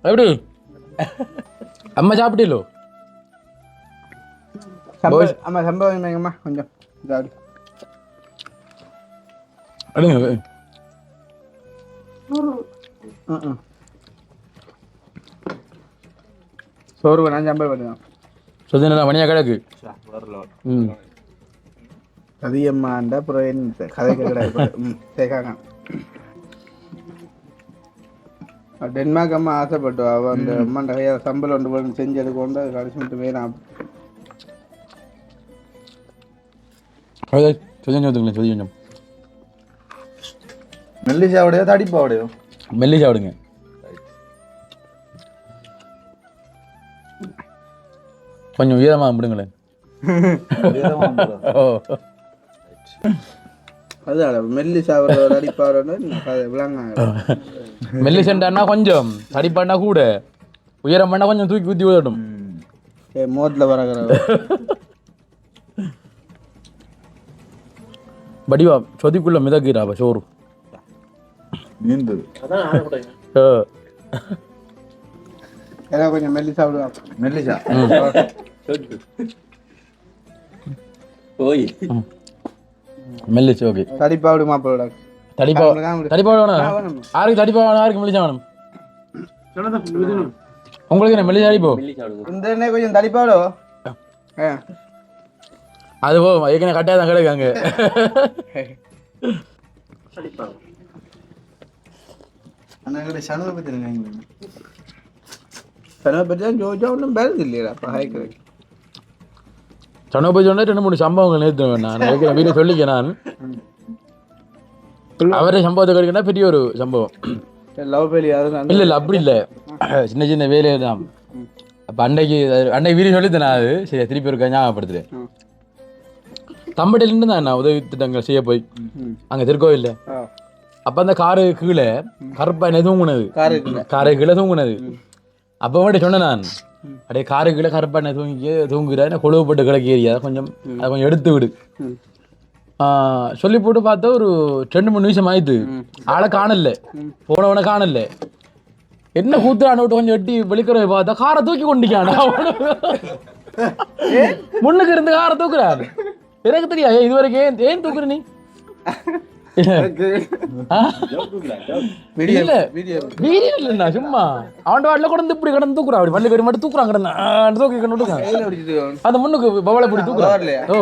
எப்படி அம்மா சாப்பிட்டீங்களோ ஆமா சம்பவம் கொஞ்சம் இதாடு சோறு வேணாம் சம்பளம் வேணும் சுத்தி நல்லா மணியாக கிடக்கு. ம் அதிகமாண்டா அப்புறம் என்ன கதைக்க கிடையாது சேர்க்காங்க. டென்மார்க் அம்மா ஆசைப்பட்டு அவள் அந்த அம்மா நிறைய சம்பளம் ஒன்று போட்டு செஞ்சு எடுக்கொண்டு அது கடைசி மட்டும் வேணாம். கொஞ்சம் கொஞ்சம் மெல்லிசாவுடையோ தடிப்பாவுடையோ? மெல்லி சாப்பிடுங்க. கொஞ்சம் உயரமாக விடுங்களேன். ஓ அதுதான் மெல்லி சாப்பிட்ற அடிப்பாடுன்னு விளங்க. மெல்லி சென்டான்னா கொஞ்சம் தடிப்பாண்டா கூட, உயரம் பண்ணா கொஞ்சம் தூக்கி ஊற்றி விடட்டும். மோத்தில் வரகிற படிவா சொதிக்குள்ள மிதக்கிறாப்ப சோறு. நீந்து ஏன்னா கொஞ்சம் மெல்லி சாப்பிடுவா. மெல்லிசா போய் மெல்லிச்சு ஓகே. தடிப்பாவிடு மாப்பிளோட தடிப்பா வேணும். யாருக்கு தடிப்பா வேணும், யாருக்கு மெல்லிச்சா வேணும்? உங்களுக்கு என்ன மெல்லிச்சா அடிப்போ? இந்த எண்ணெய் கொஞ்சம் தடிப்பாவிடோ. அது போ ஏற்கனவே கட்டாயம் தான் கிடைக்காங்க. அண்ணா சனவை பற்றி இருக்காங்க. சனவை பற்றி தான் ஜோஜா ஒன்றும் பேருந்து இல்லையா அப்போ ஹைக்கிறேன். சொன்ன போய் சொன்னா 2-3 சம்பவங்கள் நேற்று நான் வீட்டில் சொல்லிக்க. நான் அவரே சம்பவத்தை கிடைக்கணும்னா பெரிய ஒரு சம்பவம். லவ் பேலி அதுதான் இல்லை இல்லை அப்படி இல்லை, சின்ன சின்ன வேலையை தான். அப்போ அன்னைக்கு வீடியோ சொல்லித்தேன். நான் அது சரி திருப்பி ஒரு ஞாபகப்படுத்துறேன். தம்பட்டிலேருந்து தான் நான் உதவி திட்டங்கள் செய்ய போய் அங்கே திருக்கோயில்ல. அப்போ அந்த காரு கீழே கருப்பா என்ன தூங்குனது, காரு கீழே தூங்குனது. அப்போ மட்டும் சொன்னேன் நான், அப்படியே காரு கீழே கருப்பா என்ன தூங்குறேன் கொழுவுப்பட்டு கிடக்கு ஏரியா கொஞ்சம் அதை கொஞ்சம் எடுத்து விடு சொல்லி போட்டு பார்த்தா ஒரு 2-3 நிமிஷம் ஆயிடுது. ஆளை காணல, போனவனை காணல. என்ன கூத்துறான விட்டு கொஞ்சம் எட்டி வெளிக்கிறவ பார்த்தா காரை தூக்கி கொண்டிக்கான. முன்னுக்கு இருந்து காரை தூக்குறாரு. எனக்கு தெரியா இது வரைக்கும் ஏன் தூக்குற நீ? இல்ல சும்மா அவன் வாட்டில கொண்டு இப்படி கடந்து தூக்குறான். அப்படி வள்ளி பேர் மட்டும் தூக்குறான் கடந்து தூக்கி கொண்டு அந்த முன்னுக்கு பவளை பிடி தூக்குறான். ஓ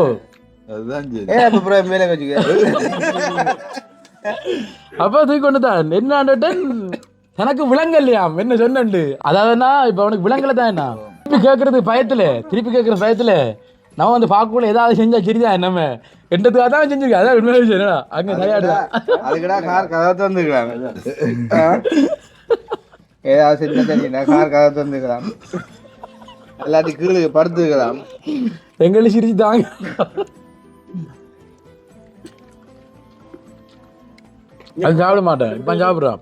அப்ப தூக்கி கொண்டுதான் என்ன எனக்கு விலங்கல்லையாம் என்ன சொன்னண்டு. அதாவதுனா இப்ப அவனுக்கு விலங்கல தான் என்ன திருப்பி கேட்கறது பயத்துல நம்ம வந்து பார்க்கக்குள்ள ஏதாவது செஞ்சா சரிதான். நம்ம எண்டத்துக்காக தான் செஞ்சிருக்கேன். அதான் உண்மையான விஷயம். என்னடா அங்க சரியாடுதான் அதுக்கடா கார் கதை தந்துருக்கலாம். ஏதாவது செஞ்சா தெரியுங்களா கார் கதை தந்துக்கலாம். எல்லாத்தையும் கீழே படுத்துக்கலாம். எங்களுக்கு சிரிச்சு தாங்க. அது சாப்பிட மாட்டேன். இப்ப சாப்பிடுறான்.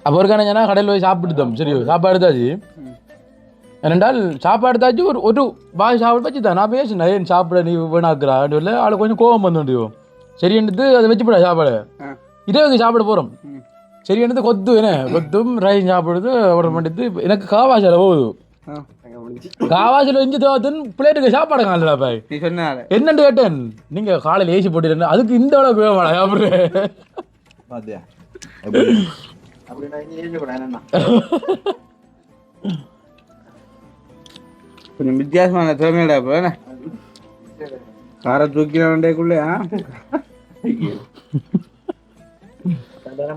அப்போ ஒரு கணஞ்சனா கடையில் போய் சாப்பிட்டுட்டோம். சரி சாப்பாடு எடுத்தாச்சு. ஏனென்றால் சாப்பாடு எடுத்தாச்சு ஒரு பாய் சாப்பிட வச்சு தான் நான் பேசினேன். ஏன் சாப்பிட நீ வேணாக்குறான்னு இல்லை ஆளு கொஞ்சம் கோபம் வந்துட்டு. சரி எடுத்து அதை வச்சுப்படா சாப்பாடு இதே சாப்பிட போகிறோம். சரி எடுத்து கொத்தும் ரைஸ் சாப்பிடுது ஆர்டர் பண்ணிட்டு எனக்கு காவாசியில் போகுது. காவாசியில் இஞ்சி தோத்துன்னு பிளேட்டுக்கு சாப்பாடு காணலடா பாய். நீ சொன்னால என்னன்னு கேட்டேன். நீங்கள் காலையில் ஏசி போட்டு அதுக்கு இந்த அளவுக்கு வேமாடா சாப்பிட்றேன். பாத்தியா கொஞ்சம் வித்தியாசமான திறமையடா. இப்போ காரை தூக்கினேக்குள்ளே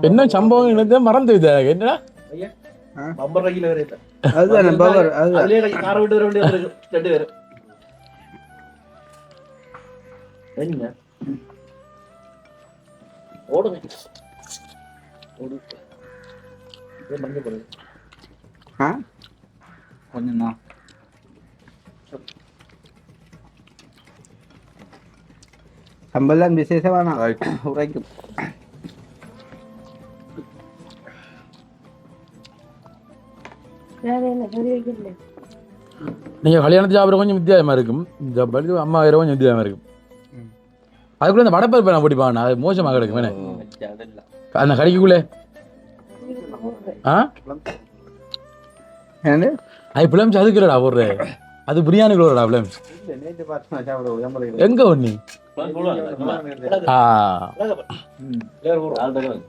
என்ன சம்பவம் எனக்கு மறந்து என்னடா அதுதான் பவர். அதுதான் கொஞ்சம் தான் சம்பளம் விசேஷமான உரைக்கும். நீங்கள் கல்யாணத்து சாப்பிட்ற கொஞ்சம் வித்தியாசமாக இருக்கும். இந்த பல்கு அம்மா வேறு கொஞ்சம் வித்தியாசமாக இருக்கும். அதுக்குள்ளே இந்த வடப்பருப்பு நான் பிடிப்பான். அது மோசமாக கிடக்கும். வேணே அந்த கடைக்குள்ளே அது பிளம்ஸ் அதுக்கு இல்லைடா போடுறேன். அது பிரியாணிக்குள்ளடா பிளம்ஸ். எங்க ஒண்ணு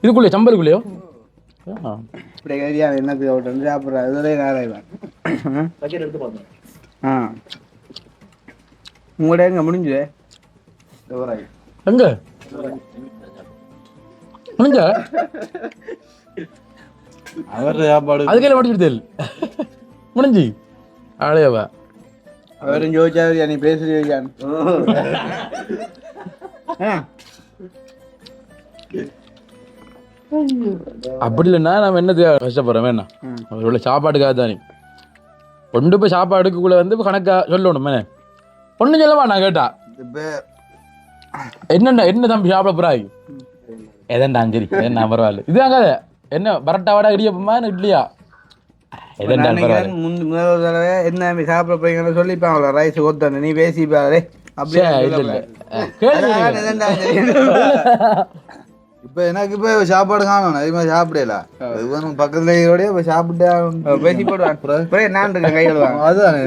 இதுக்குள்ளே சம்பலுக்குள்ளேயோ இப்படி ஏரியா என்னத்துக்கு விட்டு சாப்பிட்றேன் இதுவே நேரம் ஆ உங்களோட எங்க முடிஞ்சு எங்க முடிஞ்ச அவர் சாப்பாடு அதுக்கே முடிச்சுட்டு முடிஞ்சு அழையவா அவரும் ஜோதிச்சாரியா நீ பேசுறியான் அப்படி இல்லைன்னா நம்ம என்னது கஷ்டப்படுறோம் வேணா அவரோட சாப்பாட்டுக்காக தானே கொண்டு போய் சாப்பாடுக்குள்ள வந்து கணக்கா சொல்லணும் என்ன ஒன்றும் சொல்லவா நான் கேட்டா என்ன தம்பி சாப்பிட போறாய் எதண்டா சரி என்ன பரவாயில்ல இதுதான் கதை என்ன பரோட்டாவோட இடியப்பமா இட்லியா எதண்டா பரவாயில்ல முதல் தடவை என்ன சாப்பிட போறீங்கன்னு சொல்லிப்பாங்களா ரைஸ் கொத்தானு நீ பேசிப்பாரு அப்படியே இப்ப எனக்கு இப்ப சாப்பாடு காணணும் அதிகமா சாப்பிடல இவனும் பக்கத்துல இப்ப சாப்பிட்டா பேசி போடுவான் நான் இருக்கேன் கை கழுவான் அதுதானே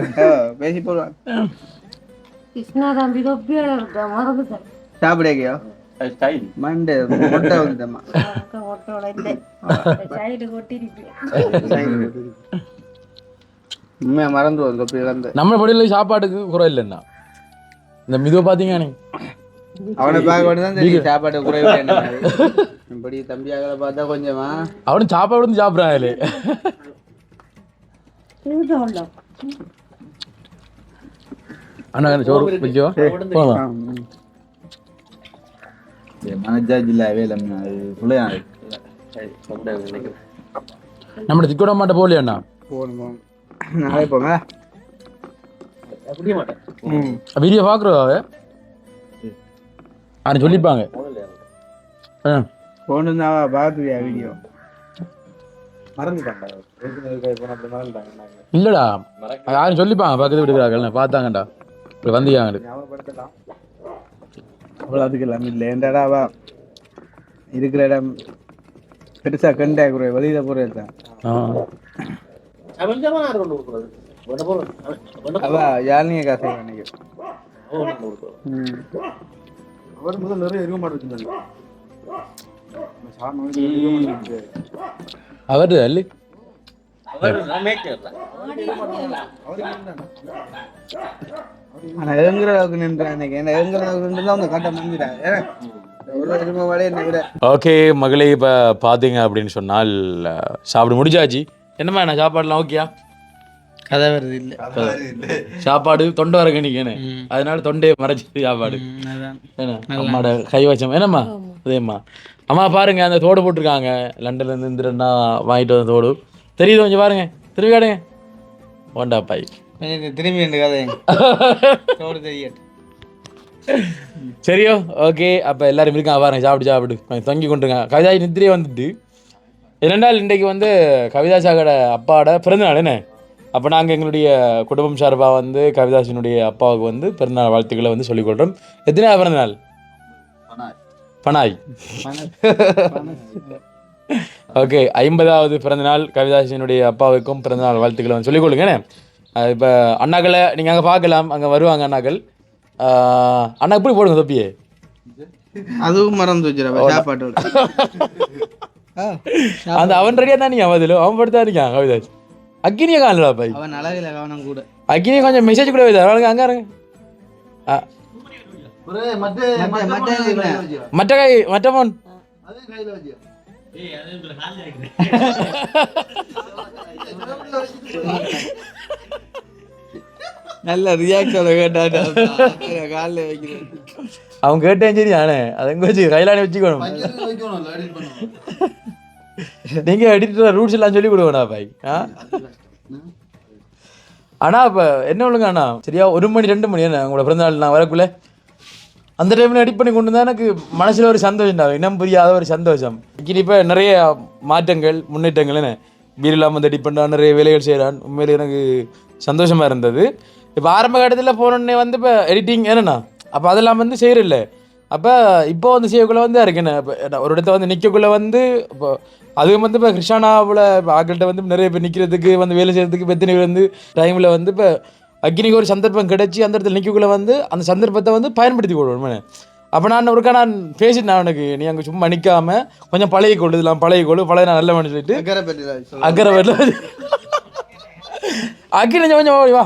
பேசி போடுவான் கிருஷ்ணா தம்பி தொப்பியோட இருக்கா மறந்துட்டேன் சாப்பிடக்கையோ ஸ்டைல் மண்டே மொட்டை வந்துட்டேம்மா மொட்டோட இல்லை சைடு கொட்டிருக்கு உண்மையா மறந்து வரும் தொப்பி இழந்து நம்ம படியில் சாப்பாட்டுக்கு குறை இல்லைன்னா இந்த மிதுவை பார்த்தீங்க அவனை பார்க்க வேண்டியதான் தெரியும் சாப்பாடு குறைவு என்ன இப்படி தம்பியாக பார்த்தா கொஞ்சமா அவனும் சாப்பாடு வந்து சாப்பிட்றாங்களே அண்ணா சோறு வைக்கோ போகலாம் மனஜாஜ் இல்ல வேலை பிள்ளையா நம்ம திக்கோட மாட்ட போகலையா அண்ணா போகணும் நாளை போங்க வீடியோ பார்க்குறோம் அவன் சொல்லிப்பாங்க போன்னு தான் பார்த்துவியா வீடியோ இல்லடா யாரும் சொல்லிப்பாங்க பக்கத்து வீட்டுக்காரர்கள் பார்த்தாங்கடா இப்படி வந்தியாங்க அவ்வளோ அதுக்கு எல்லாம் இல்லை ஏண்டாடாவா இருக்கிற இடம் பெருசா கண்டா குறை வெளியில போறது தான் அவா யாழ்னிய காசை அன்னைக்கு அவர் முதல் நிறைய இருக்க மாட்டேன் அவர் அல்லி ஆனா எழுங்குற அளவுக்கு நின்றான் இன்னைக்கு என்ன எழுங்குற அளவுக்கு நின்று அவங்க கட்ட முடிஞ்சிடா ஒரு எருமை வாழை என்ன விட ஓகே மகளே இப்போ பார்த்தீங்க அப்படின்னு சொன்னால் சாப்பிட முடிஞ்சாச்சு என்னம்மா நான் சாப்பாடுலாம் ஓகேயா கதை வருது இல்லை சாப்பாடு தொண்டை வர கணிக்கணே அதனால தொண்டையை மறைச்சிட்டு சாப்பாடு என்ன அம்மாட கை வச்சோம் என்னம்மா அதேம்மா அம்மா பாருங்க அந்த தோடு போட்டிருக்காங்க லண்டன்ல இருந்து இந்திரன்னா வாங்கிட்டு வந்த தோடு தெரியுது கொஞ்சம் பாருங்க திரும்பி காடுங்க ஓண்டா பாய் திரும்பி ரெண்டு கதை தோடு தெரியட்டு சரியோ ஓகே அப்போ எல்லாரும் இருக்காங்க பாருங்க சாப்பிடு கொஞ்சம் தொங்கி கொண்டுருங்க கவிதா நித்திரியே வந்துட்டு இரண்டாள் இன்றைக்கு வந்து கவிதா சாகோட அப்பாவோட பிறந்தநாள் என்ன அப்போ நாங்கள் எங்களுடைய குடும்பம் சார்பாக வந்து கவிதாசினுடைய அப்பாவுக்கு வந்து பிறந்தநாள் வாழ்த்துக்களை வந்து சொல்லிக்கொள்கிறோம் எத்தனை பிறந்தநாள் பனாய் ஓகே 50வது பிறந்தநாள் கவிதாசினுடைய அப்பாவுக்கும் பிறந்தநாள் வாழ்த்துக்களை வந்து சொல்லிக்கொள்ளுங்கண்ணே இப்போ அண்ணாக்களை நீங்கள் அங்கே பார்க்கலாம் அங்கே வருவாங்க அண்ணாக்கள் அண்ணா எப்படி போடுங்க தொப்பியே அதுவும் மறந்து வச்சிட சாப்பாட்டோட அந்த அவன் ரெடியாக தான் நீ அவன் படுத்தா இருக்கான் கவிதாஸ் அக்கினியை காணலா பாய் அவன் அழகில கவனம் கூட அக்கினியை கொஞ்சம் மெசேஜ் கூட வைத்தார் அவனுக்கு அங்கே இருங்க மற்ற கை மற்ற போன் நல்ல ரியாக்ஷன் கேட்டாட்டா காலில் வைக்கிறேன் அவன் கேட்டேன் சரி ஆனே அதை எங்கே வச்சு கையிலானே வச்சுக்கணும் நீங்கள் எடிட்டர் ரூட்ஸ் எல்லாம் சொல்லி கொடுங்கண்ணா பாய் ஆனால் இப்போ என்ன ஒழுங்க அண்ணா சரியா 1 மணி 2 மணி என்ன உங்களோட பிறந்தநாள் நான் வரக்குள்ளே அந்த டைமில் எடிட் பண்ணி கொண்டு தான் எனக்கு மனசில் ஒரு சந்தோஷம் தான் இன்னும் புரியாத ஒரு சந்தோஷம் இப்போ நிறைய மாற்றங்கள் முன்னேற்றங்கள் என்ன வீடு இல்லாமல் வந்து எடிட் பண்ணான் நிறைய வேலைகள் செய்கிறான் உண்மையிலே எனக்கு சந்தோஷமாக இருந்தது இப்போ ஆரம்ப கட்டத்தில் போனோடனே வந்து இப்போ எடிட்டிங் என்னண்ணா அப்போ அதெல்லாம் வந்து செய்யறதில்ல அப்போ இப்போ வந்து செய்யக்குள்ளே வந்து இருக்குண்ணே இப்போ ஒரு இடத்த வந்து நிற்கக்குள்ளே வந்து இப்போ அதுவும் வந்து இப்போ கிருஷ்ணாவில் இப்போ ஆக்கள்கிட்ட வந்து நிறைய பேர் நிற்கிறதுக்கு வந்து வேலை செய்கிறதுக்கு பெத்தனை வந்து டைமில் வந்து இப்போ அக்னிக்கு ஒரு சந்தர்ப்பம் கிடச்சி அந்த இடத்துல நிற்கக்குள்ளே வந்து அந்த சந்தர்ப்பத்தை வந்து பயன்படுத்தி கொள்ளணும் அப்போ நான் ஒருக்கா நான் பேசிட்டேன் அவனுக்கு, நீ அங்கே சும்மா நிற்காம கொஞ்சம் பழகிக்கொள்ளு, இதெல்லாம் பழகிக்கொள்ளு, பழைய நான் நல்லவன்னு சொல்லிட்டு அக்கறை வீட்டில் அக்கி கொஞ்சம் கொஞ்சம் ஓடி வா,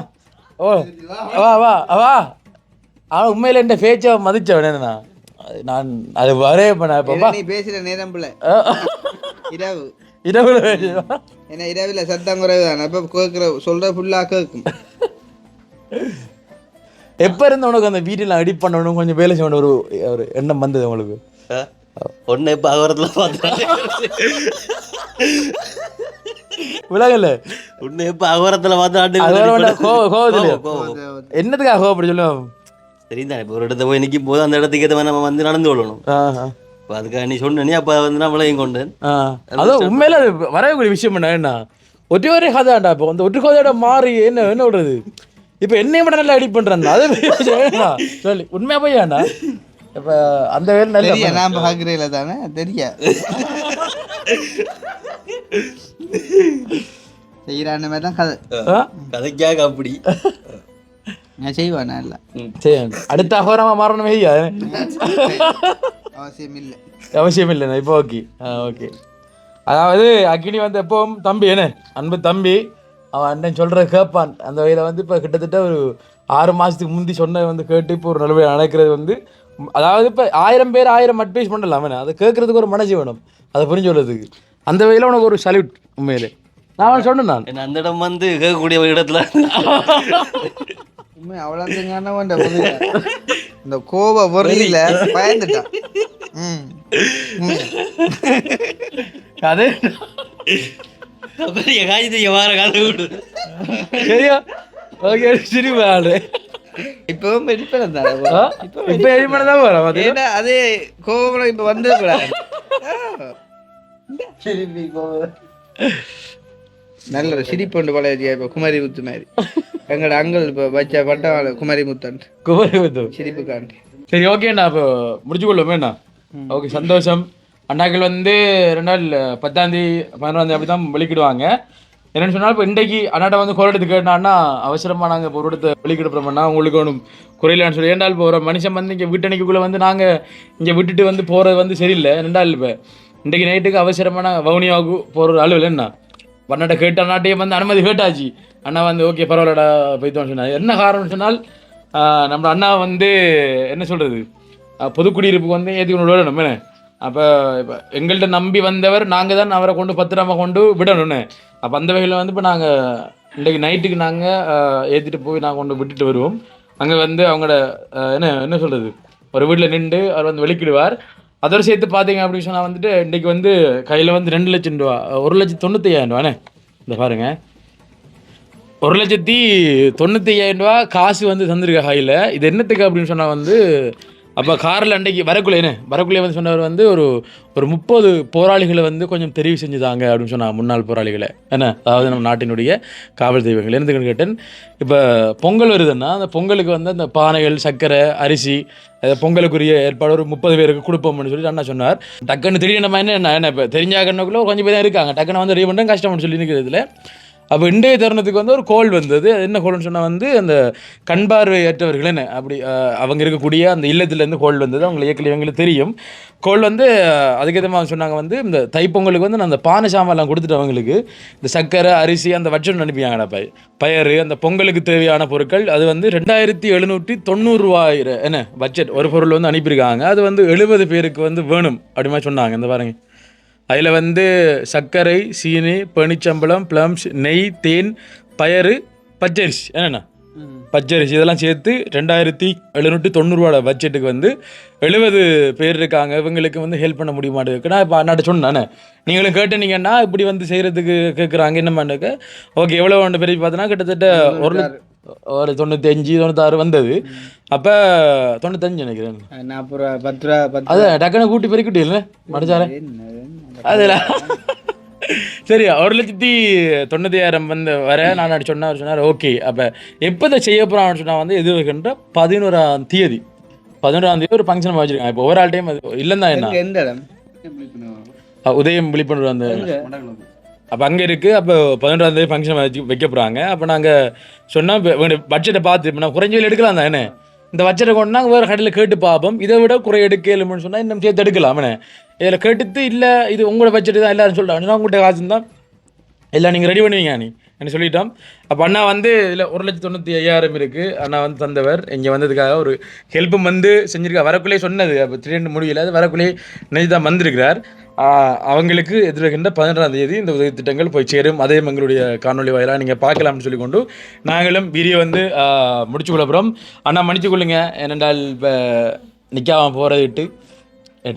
ஓ வா வா வா. அவன் உண்மையில் என் பேச்சை மதிச்சவன் என்னண்ணா, நான் அது வரே பண்ண இப்போ நீ பேசுகிற நேரம் பிள்ளை இரவு இரவு ஏன்னா இரவில் சத்தம் குறைவு தானே, அப்போ கேட்குற சொல்கிற ஃபுல்லாக கேட்கும். எப்போ இருந்து உனக்கு அந்த வீட்டில் எடிட் பண்ணணும் கொஞ்சம் வேலை செய்யணும் ஒரு ஒரு எண்ணம் வந்தது உங்களுக்கு? ஒன்று இப்போ அகரத்தில் பார்த்துட்டாங்க விலகல ஒன்று இப்போ அகரத்தில் பார்த்து கோவத்தில் என்னத்துக்காக கோவப்படி சொல்லுவோம் சரிதான். இப்போ ஒரு இடத்த போய் நிற்கும் போது அந்த இடத்துக்கு ஏற்ற நம்ம வந்து நடந்து கொள்ளணும். இப்போ அதுக்காக நீ சொன்னே அப்போ வந்து நான் விளையும் கொண்டேன். அதான் உண்மையில வரக்கூடிய விஷயம் என்ன ஒற்றை ஒரே கதைடா. இப்போ அந்த ஒற்றை கதையோட மாறி என்ன என்ன விடுறது, இப்போ என்னையும் மட்டும் நல்லா எடிட் பண்ணுறேன் அது சொல்லி உண்மையாக போய் ஏன்டா இப்போ அந்த வேலை நல்ல நான் பார்க்குறேன் தானே தெரியா செய்கிறான மாதிரி தான் கதை கதைக்காக அப்படி நான் செய்வேன் இல்லை சரி அடுத்த அகோரமாக மாறணும் அவசியம் இல்லை அவசியம் இல்லைண்ணா இப்போ ஓகே ஓகே. அதாவது அக்கினி வந்து எப்பவும் தம்பி என்ன அன்பு தம்பி, அவன் அண்ணன் சொல்கிறத கேட்பான். அந்த வகையில் வந்து இப்போ கிட்டத்தட்ட ஒரு 6 மாதத்துக்கு முந்தி சொன்ன வந்து கேட்டு இப்போ ஒரு நிலவை நடக்கிறது வந்து, அதாவது இப்போ 1000 பேர் 1000 அட்வைஸ் பண்ணலாம் அவனை, அதை கேட்கறதுக்கு ஒரு மனசு வேணும், அதை புரிஞ்சு சொல்கிறதுக்கு. அந்த வகையில் உனக்கு ஒரு சல்யூட் உண்மையிலே. நான் அவன் சொன்னேன் நான் அந்த இடம் வந்து கேட்கக்கூடிய ஒரு இடத்துல உண்மை அவ்வளோங்கான இந்த கோப பொருளில் பயந்துட்டான். அது பெரிய காய்ச்சி வார கால விடு சரியா ஓகே சிரிப்பா ஆளு இப்பவும் வெளிப்படம் தானே இப்போ எழிமனை தான் போகிறேன். அதே கோபம் இப்போ வந்துடக்கூடாது. நல்ல ஒரு சிரிப்பு ஒன்று பழைய இப்போ குமரி முத்து மாதிரி எங்களோட அங்கள் இப்போ வச்ச பட்டம் குமரி முத்தன் குமரி முத்து சிரிப்பு காண்டி. சரி ஓகேண்ணா இப்போ முடிச்சு கொள்ளுமேண்ணா. ஓகே சந்தோஷம். அண்ணாக்கள் வந்து 10ஆம் தேதி 11ஆம் தேதி அப்படி தான் வெளிக்கிடுவாங்க. என்னென்னு சொன்னால் இப்போ இன்றைக்கு அண்ணாட்ட வந்து குறை எடுத்து கேட்டான்னா அவசரமாக நாங்கள் இப்போ ஒரு இடத்த வெளிக்கிடுறோம்னா உங்களுக்கு ஒன்றும் குறையிலான்னு சொல்லி. ஏன்டால் இப்போ ஒரு மனுஷன் வந்து இங்கே வீட்டணிக்குள்ளே வந்து நாங்கள் இங்கே விட்டுட்டு வந்து போகிறது வந்து சரியில்லை. ரெண்டாள் இப்போ இன்றைக்கு நைட்டுக்கு அவசரமான வவுனியாவுக்கு போகிற ஒரு அளவு இல்லைண்ணா. அண்ணாட்ட கேட்ட அண்ணாட்டையே வந்து அனுமதி கேட்டாச்சு. அண்ணா வந்து ஓகே பரவாயில்லடா போய்த்தோன்னு சொன்னார். என்ன காரணம்னு சொன்னால் நம்ம அண்ணா வந்து என்ன சொல்கிறது பொதுக்குடியிருப்புக்கு வந்து ஏற்றி கொண்டு விடணும் என்ன. அப்போ இப்போ எங்கள்கிட்ட நம்பி வந்தவர் நாங்கள் தான் அவரை கொண்டு பத்திரமா கொண்டு விடணும்னு. அப்போ அந்த வகையில் வந்து இப்போ நாங்கள் இன்றைக்கு நைட்டுக்கு நாங்கள் ஏற்றிட்டு போய் நாங்கள் கொண்டு விட்டுட்டு வருவோம். அங்கே வந்து அவங்களோட என்ன சொல்கிறது ஒரு வீட்டில் நின்று அவர் வந்து வெளிக்கிடுவார். அதோடு சேர்த்து பார்த்தீங்க அப்படின்னு சொன்னால் வந்துட்டு இன்றைக்கி வந்து கையில் வந்து 2 லட்சம் ரூபா 1,95,000 ரூபாண்ணே. இந்த பாருங்கள் 1,95,000 ரூபா காசு வந்து தந்திருக்கா கையில். இது என்னத்துக்கு அப்படின்னு சொன்னால் வந்து அப்போ காரில் அன்றைக்கி வரக்குள்ளே வந்து சொன்னவர் வந்து ஒரு 30 போராளிகளை வந்து கொஞ்சம் தெரிவு செஞ்சுதாங்க அப்படின்னு சொன்னாங்க. முன்னாள் போராளிகளை என்ன, அதாவது நம்ம நாட்டினுடைய காவல் தெய்வங்கள். என்னதுன்னு கேட்டேன், இப்போ பொங்கல் வருதுன்னா அந்த பொங்கலுக்கு வந்து அந்த பானைகள் சர்க்கரை அரிசி பொங்கலுக்குரிய ஏற்பாடு ஒரு 30 பேருக்கு கொடுப்போம்னு சொல்லி அண்ணா சொன்னார். டக்குன்னு திடீர்னு நம்ம என்ன இப்போ தெரிஞ்சாக்கணுக்குள்ளே கொஞ்சம் பேர் தான் இருக்காங்க. டக்குன்னு வந்து ரெடி பண்ணுறேன் கஷ்டம்னு சொல்லி நிற்கிறதுல அப்போ இன்றைய தருணத்துக்கு வந்து ஒரு கோல் வந்தது. அது என்ன கோல்னு சொன்னால் வந்து அந்த கண் பார்வையற்றவர்கள் என்ன அப்படி அவங்க இருக்கக்கூடிய அந்த இல்லத்துலேருந்து கோல் வந்தது. அவங்க எங்களுக்கு தெரியும். கோல் வந்து அதுக்கேற்ற மாதிரி சொன்னாங்க வந்து இந்த தைப்பொங்கலுக்கு வந்து நான் அந்த பானை சாமான்லாம் கொடுத்துட்டு அவங்களுக்கு இந்த சர்க்கரை அரிசி அந்த வட்சம் அனுப்பியாங்கடா பயறு அந்த பொங்கலுக்கு தேவையான பொருட்கள் அது வந்து 2,790 ரூபாய் என்ன பட்ஜெட் ஒரு பொருள் வந்து அனுப்பியிருக்காங்க. அது வந்து 70 பேருக்கு வந்து வேணும் அப்படி மாதிரி சொன்னாங்க. இந்த பாருங்க அதில் வந்து சர்க்கரை சீனி பனிச்சம்பளம் ப்ளம்ஸ் நெய் தேன் பயறு பச்சரிசி என்னென்னா பச்சரிசி இதெல்லாம் சேர்த்து 2,790 ரூபா பட்ஜெட்டுக்கு வந்து 70 பேர் இருக்காங்க. இவங்களுக்கு வந்து ஹெல்ப் பண்ண முடியுமாட்டு நான் இப்போ அண்ணாட்ட சொன்னேன். நீங்களும் கேட்டீங்கன்னா இப்படி வந்து செய்கிறதுக்கு கேட்குறாங்க என்னமாண்டுக்கு. ஓகே எவ்வளோ ஒன்று பெரிய பார்த்தோன்னா கிட்டத்தட்ட ஒரு 95-96 வந்தது. அப்போ 95 நினைக்கிறேன். நான் அப்புறம் 10 ரூபா அதான் டக்குன்னு கூட்டி பெருக்கிட்டு இல்லை மடிச்சார அதில் சரி 1,90,000 வந்து வர நான் சொன்னார் ஓகே. அப்போ எப்போ இதை செய்ய போகிறான்னு சொன்னால் வந்து எது வைக்கின்ற 11ஆம் தேதி ஒரு ஃபங்க்ஷன் வச்சுருக்காங்க. இப்போ ஓவரால் டைம் அது இல்லைன்னா என்ன எந்த இடம் உதயம் விழிப்புணர்வு அந்த அப்போ அங்கே இருக்குது. அப்போ 11ஆம் தேதி ஃபங்க்ஷன் வைக்க போகிறாங்க. அப்போ நாங்கள் சொன்னால் பட்ஜெட்டை பார்த்து இப்போ நான் குறைஞ்ச எடுக்கலாம் தான் என்ன இந்த வச்சரை கொண்டு நாங்கள் வேறு கடையில் கேட்டு பார்ப்போம். இதை விட குறை எடுக்கலும்னு சொன்னால் இன்னும் சேர்த்து எடுக்கலாம். இதில் கேட்டுட்டு இல்லை இது உங்களோட பட்ஜெட்டு தான் எல்லாரும் சொல்கிறாங்க. நான் உங்கள்கிட்ட காசு தான் எல்லாம் நீங்கள் ரெடி பண்ணுவீங்க என்ன சொல்லிட்டோம். அப்போ அண்ணா வந்து இதில் 1,95,000 இருக்குது. அண்ணா வந்து தந்தவர் இங்கே வந்ததுக்காக ஒரு ஹெல்ப்பும் வந்து செஞ்சுருக்கா. வரக்குள்ளே சொன்னது அப்போ திடீர்னு முடியல, அது வரக்குள்ளே நினைச்சு தான் வந்திருக்கிறார். அவங்களுக்கு எதிர்கின்ற 16ஆம் தேதி இந்த உதவி திட்டங்கள் போய் சேரும். அதே எங்களுடைய காணொலி வாயிலாக நீங்கள் பார்க்கலாம்னு சொல்லிக்கொண்டு நாங்களும் வீடியோ வந்து முடிச்சு கொள்ளப்புறோம். அண்ணா மன்னிச்சு கொள்ளுங்க, ஏனென்றால் இப்போ நிற்காம போகிறதுட்டு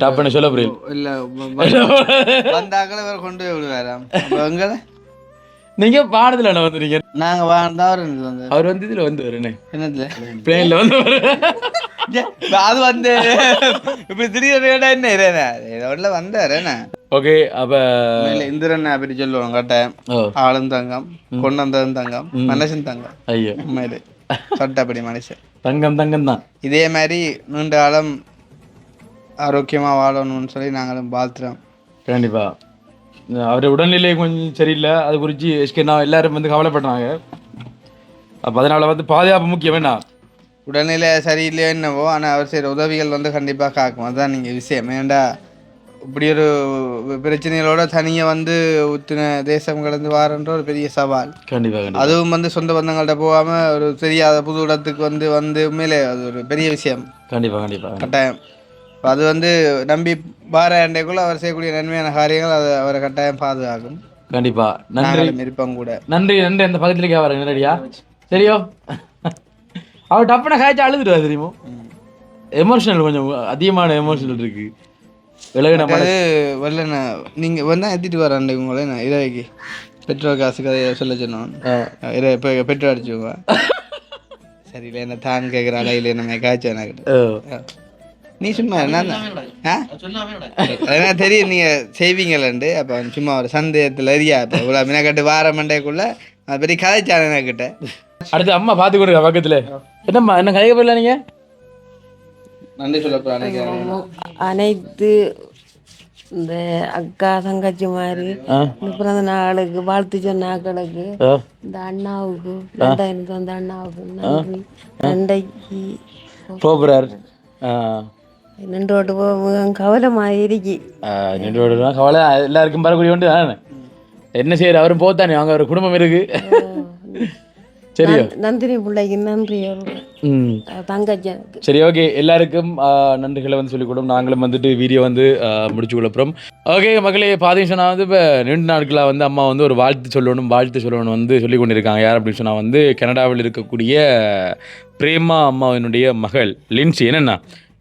டாப்னு சொல்ல புரியும் இல்லை வந்தாக்களை வேறு கொண்டு போய் விடுவாராம். எங்களை நீங்கள் பாடத்தில் அண்ணா வந்துருங்க. நாங்கள் வாழ்ந்தா அவர் வந்து இதில் வந்து வரேன்னு என்னதுல பிளேனில் வந்து அது வந்து இப்ப திடீர்னு என்ன இதோட வந்தாருண்ணா. ஓகே, அப்போ இந்திரன் அப்படி சொல்லுவோம் கட்டாயம். ஆளும் தங்கம், கொண்டு வந்ததும் தங்கம், மனுஷன் தங்கம். ஐயோ உண்மையிலே சொட்டப்படி மனுஷன் தங்கம் தங்கம் தான். இதே மாதிரி நீண்ட காலம் ஆரோக்கியமாக வாழணும்னு சொல்லி நாங்களும் வாழ்த்துறோம். கண்டிப்பாக அவர் உடல்நிலை கொஞ்சம் சரியில்லை, அது குறித்து நான் எல்லாரும் வந்து கவலைப்படுறாங்க. அப்போ அதனால் வந்து பாதுகாப்பு முக்கியம். வேணாம் உடல்நிலை சரியில்லையோ என்னவோ, ஆனால் அவர் செய்கிற உதவிகள் வந்து கண்டிப்பாக காக்கும். அதுதான் நீங்கள் விஷயம். ஏன்டா இப்படி ஒரு பிரச்சனைகளோட தனியாக வந்து உத்தின தேசம் கடந்து வாரன்ற ஒரு பெரிய சவால். கண்டிப்பாக அதுவும் வந்து சொந்த பந்தங்கள்ட்ட போகாமல் ஒரு தெரியாத புது இடத்துக்கு வந்து உண்மையிலே அது ஒரு பெரிய விஷயம். கண்டிப்பாக கட்டாயம் அது வந்து நம்பி பாராண்டைக்குள்ள அவர் செய்யக்கூடிய நன்மையான காரியங்கள் அதை அவரை கட்டாயம் பாதுகாக்கும். கண்டிப்பாக நன்றி இருப்பம் கூட. நன்றி அந்த பக்கத்துலேயே வரேன் நேரடியா. சரியோ, அவர் டப்புன காய்ச்சி அழுதுடுவா தெரியுமோ. எமோஷனல் கொஞ்சம் அதிகமான எமோஷனல் இருக்கு. வரலண்ணா நீங்கள் வந்தால் ஏற்றிட்டு வரேன் உங்களை. நான் இரவைக்கு பெட்ரோல் காசு கதையை சொல்ல சொன்னோம். இப்போ பெட்ரோல் அடிச்சுங்க சரியில்லை. என்ன தான் கேட்குற அலையில் நம்ம காய்ச்சா கிட்ட நீ சும்மா என்ன தெரியும் நீங்கள் செய்வீங்களேண்டு. அப்போ சும்மா ஒரு சந்தேகத்தில் எரியா இப்போ இவ்வளோ மினக்கட்டு வார மண்டைக்குள்ள அது பெரிய கதைச்சான கிட்ட. அடுத்து அம்மா பார்த்து கொடுங்க பக்கத்தில். என்னம்மா என்ன கதைக்க போயிடல நீங்கள் நன்றி சொல்ல அனைத்து இந்த அக்கா தங்கச்சி மாதிரி இந்த பிறந்த நாளுக்கு வாழ்த்து சொன்ன ஆக்களுக்கு, இந்த அண்ணாவுக்கு 2000 வந்த அண்ணாவுக்கு நன்றி. நண்டைக்கு போகிறார் நின்றோட்டு கவலைமாக இருக்கு. நின்றோடு கவலை எல்லாருக்கும் வரக்கூடிய உண்டு. என்ன செய்யற அவரும் போத்தானே, அவங்க ஒரு குடும்பம் இருக்கு. சரியோ, நந்தினி பிள்ளைக்கு நன்றி தங்கச்சி. சரி, ஓகே, எல்லாருக்கும் நன்றிகளை வந்து சொல்லிக் கொடுக்கும். நாங்களும் வந்துட்டு வீடியோ வந்து முடிச்சு கொள்ளப்புறோம். ஓகே மக்களே, பார்த்தீங்கன்னு சொன்னால் வந்து இப்போ 2 நாட்களாக வந்து அம்மா வந்து ஒரு வாழ்த்து சொல்லணும் வந்து சொல்லி கொண்டிருக்காங்க. யார் அப்படின்னு சொன்னால் வந்து கனடாவில் இருக்கக்கூடிய பிரேமா அம்மாவினுடைய மகள் லின்சி. என்னென்னா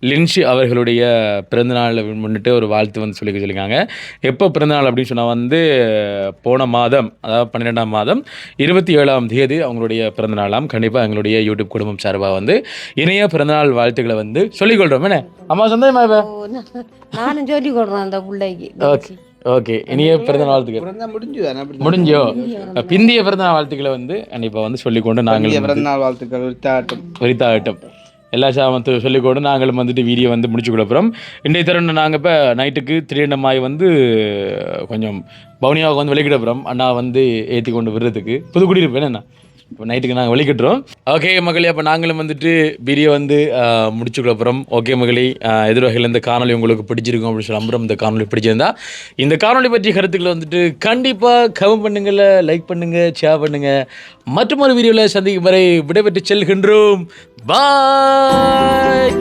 லின்சி அவர்களுடைய பிறந்தநாளை முன்னிட்டு ஒரு வாழ்த்து வந்து சொல்லியிருக்காங்க. எப்போ பிறந்தநாள் அப்படின்னு சொன்னால் வந்து போன மாதம், அதாவது 12ஆம் மாதம் 27ஆம் தேதி அவங்களுடைய பிறந்தநாளாம். கண்டிப்பாக எங்களுடைய யூடியூப் குடும்பம் சார்பாக வந்து இணைய பிறந்தநாள் வாழ்த்துக்களை வந்து சொல்லிக்கொள்கிறோம். என்ன அம்மா சந்தோஷமா? நானும் சொல்லிக் கொடுறேன் அந்த பிள்ளைக்கு. ஓகே, இனிய பிறந்த வாழ்த்துக்கள் முடிஞ்சோ. பிந்திய பிறந்தநாள் வாழ்த்துக்களை வந்து கண்டிப்பாக வந்து சொல்லிக்கொண்டு நாங்கள் பிறந்தநாள் வாழ்த்துக்கள் உரித்தாகட்டும் எல்லா சாமத்து சொல்லிக்கொண்டு நாங்களும் வந்துட்டு வீடியோ வந்து முடிச்சு கொடுக்குறோம். இன்றைய தருணம் நாங்கள் இப்போ நைட்டுக்கு திடீர்னமாய் வந்து கொஞ்சம் பவுனியாவுக்கு வந்து வெளிக்கிடப்புறோம். அண்ணா வந்து ஏற்றி கொண்டு விடுறதுக்கு புதுக்குடியிருப்பு என்னண்ணா இப்போ நைட்டுக்கு நாங்கள் வெளிக்கிட்டுறோம். ஓகே மகளே, அப்போ நாங்களும் வந்துட்டு வீடியோ வந்து முடிச்சு கொடுக்குறோம். ஓகே மகளே, எதிர்வகையில் இந்த காணொலி உங்களுக்கு பிடிச்சிருக்கும் அப்படின்னு சொல்லி நம்புறோம். இந்த காணொலி பிடிச்சிருந்தா இந்த காணொலி பற்றிய கருத்துக்களை வந்துட்டு கண்டிப்பாக கமெண்ட் பண்ணுங்கள், லைக் பண்ணுங்கள், ஷேர் பண்ணுங்கள். மற்றும் ஒரு வீடியோவில் சந்திக்கும் வரை விடைபெற்று செல்கின்றோம். பாய்.